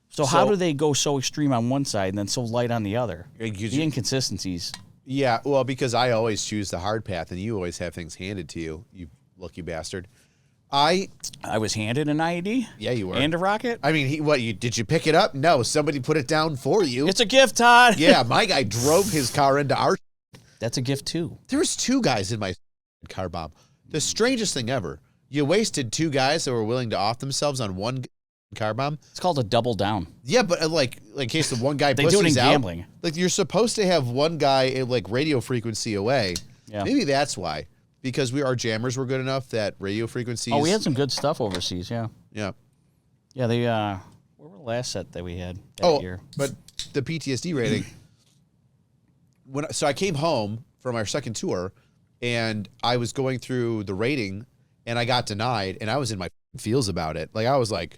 So how do they go so extreme on one side and then so light on the other? The inconsistencies. Yeah, well, because I always choose the hard path and you always have things handed to you, you lucky bastard. I was handed an IED. Yeah, you were. And a rocket. I mean, did you pick it up? No, somebody put it down for you. It's a gift, Todd. Yeah, my guy drove his car into our. That's a gift too. There was 2 guys in my car bomb. The strangest thing ever. You wasted 2 guys that were willing to off themselves on one car bomb. It's called a double down. Yeah, but like in case the one guy they do it in gambling. Like you're supposed to have one guy at like radio frequency away. Yeah. Maybe that's why. Because our jammers were good enough that radio frequencies. Oh, we had some good stuff overseas. Yeah. Yeah. Yeah. They. What were the last set that we had that year? But the PTSD rating. So I came home from our second tour, and I was going through the rating, and I got denied, and I was in my feels about it. Like I was like,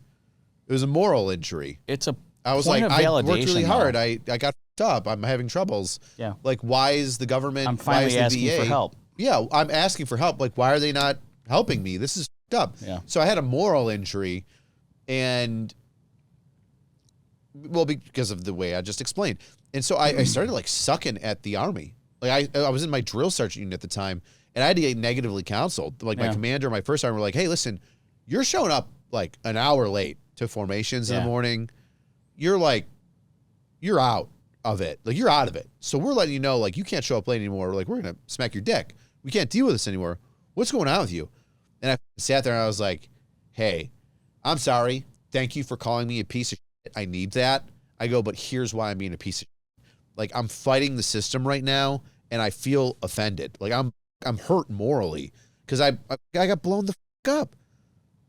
it was a moral injury. It's a. I was point like, of I validation, worked really hard. though. I got f***ed up. I'm having troubles. Yeah. Like, why is the government? I'm finally why is asking the VA, for help. Yeah, I'm asking for help. Like, why are they not helping me? This is f***ed up. Yeah. So I had a moral injury, and because of the way I just explained, and so I started like sucking at the Army. Like I was in my drill sergeant unit at the time, and I had to get negatively counseled. Like my commander, my first sergeant, were like, "Hey, listen, you're showing up like an hour late to formations in the morning. You're out of it. Like you're out of it. So we're letting you know, like you can't show up late anymore. Like we're gonna smack your dick. We can't deal with this anymore. What's going on with you?" And I sat there and I was like, "Hey, I'm sorry. Thank you for calling me a piece of shit. I need that." I go, "But here's why I'm being a piece of shit. Like I'm fighting the system right now, and I feel offended. Like I'm hurt morally because I got blown the fuck up.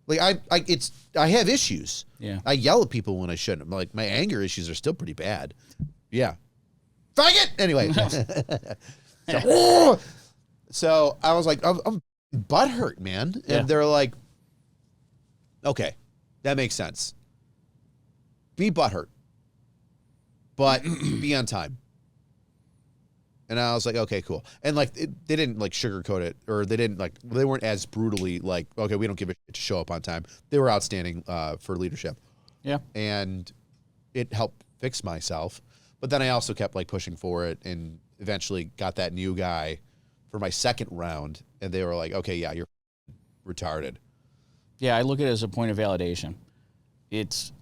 Like I have issues. Yeah. I yell at people when I shouldn't. Like my anger issues are still pretty bad. Yeah. Faggot. Anyway. So I was like, I'm butthurt, man. And they're like, okay, that makes sense. Be butthurt, but be on time. And I was like, okay, cool. And like, they didn't like sugarcoat it, or they weren't as brutally like, okay, we don't give a shit to show up on time. They were outstanding for leadership. Yeah. And it helped fix myself. But then I also kept like pushing for it, and eventually got that new guy for my second round. And they were like, okay, yeah, you're retarded. Yeah, I look at it as a point of validation.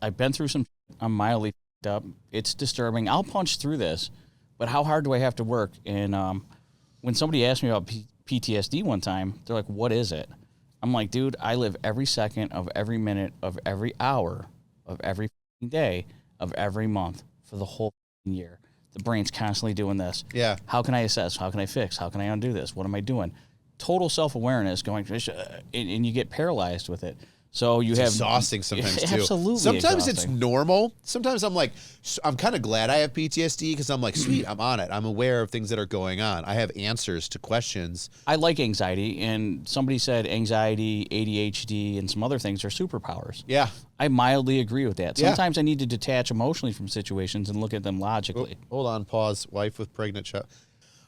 I've been through some. I'm mildly f***ed up. It's disturbing. I'll punch through this. But how hard do I have to work? And when somebody asked me about PTSD one time, they're like, what is it? I'm like, dude, I live every second of every minute of every hour of every day of every month for the whole year. The brain's constantly doing this. Yeah. How can I assess? How can I fix? How can I undo this? What am I doing? Total self-awareness going, and you get paralyzed with it. So it's exhausting sometimes too. Absolutely. Sometimes exhausting. it's normal. Sometimes I'm like, I'm kind of glad I have PTSD because I'm like, sweet, I'm on it. I'm aware of things that are going on. I have answers to questions. I like anxiety, and somebody said anxiety, ADHD, and some other things are superpowers. Yeah. I mildly agree with that. Yeah. Sometimes I need to detach emotionally from situations and look at them logically. Hold on, pause. Wife with pregnant child.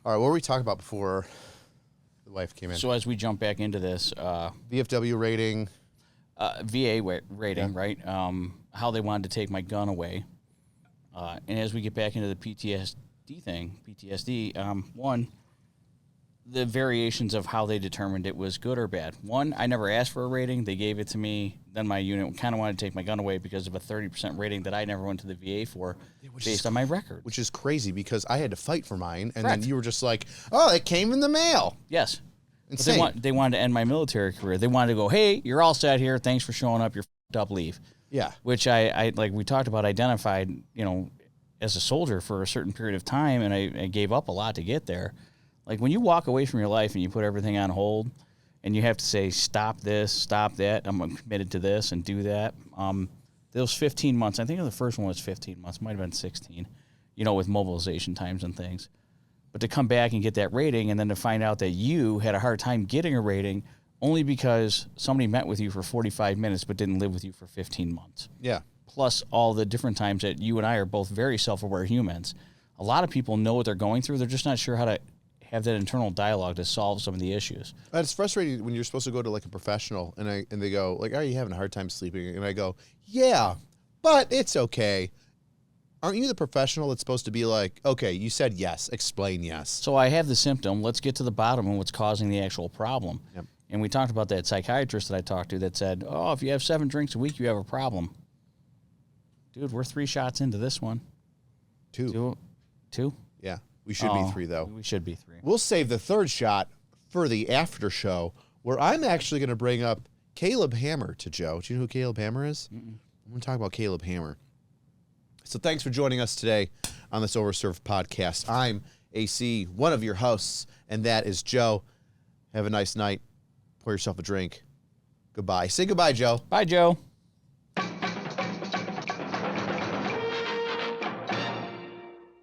All right, what were we talking about before the wife came in? So as we jump back into this, VFW rating. VA rating, right? How they wanted to take my gun away. And as we get back into the PTSD, one, the variations of how they determined it was good or bad. One, I never asked for a rating. They gave it to me. Then my unit kind of wanted to take my gun away because of a 30% rating that I never went to the VA for based on my record. Which is crazy because I had to fight for mine. And Correct. then you were just like, oh, it came in the mail. Yes. Insane. But they wanted to end my military career. They wanted to go, hey, you're all set here. Thanks for showing up. You're f***ed up. Leave. Yeah. Which I like we talked about, identified, as a soldier for a certain period of time, and I gave up a lot to get there. Like when you walk away from your life and you put everything on hold and you have to say, stop this, stop that, I'm committed to this and do that. Those 15 months, I think the first one was 15 months, might have been 16, with mobilization times and things. But to come back and get that rating and then to find out that you had a hard time getting a rating only because somebody met with you for 45 minutes but didn't live with you for 15 months. Yeah. Plus all the different times that you and I are both very self-aware humans. A lot of people know what they're going through. They're just not sure how to have that internal dialogue to solve some of the issues. It's frustrating when you're supposed to go to like a professional and they go like, are you having a hard time sleeping? And I go, yeah, but it's okay. Aren't you the professional that's supposed to be like, okay, you said yes, explain yes. So I have the symptom. Let's get to the bottom of what's causing the actual problem. Yep. And we talked about that psychiatrist that I talked to that said, oh, if you have 7 drinks a week, you have a problem. Dude, we're 3 shots into this one. 2. 2? Yeah. We should be 3, though. We should be 3. We'll save the 3rd shot for the after show, where I'm actually going to bring up Caleb Hammer to Joe. Do you know who Caleb Hammer is? I'm going to talk about Caleb Hammer. So thanks for joining us today on this Overserved podcast. I'm AC, one of your hosts, and that is Joe. Have a nice night. Pour yourself a drink. Goodbye. Say goodbye, Joe. Bye, Joe.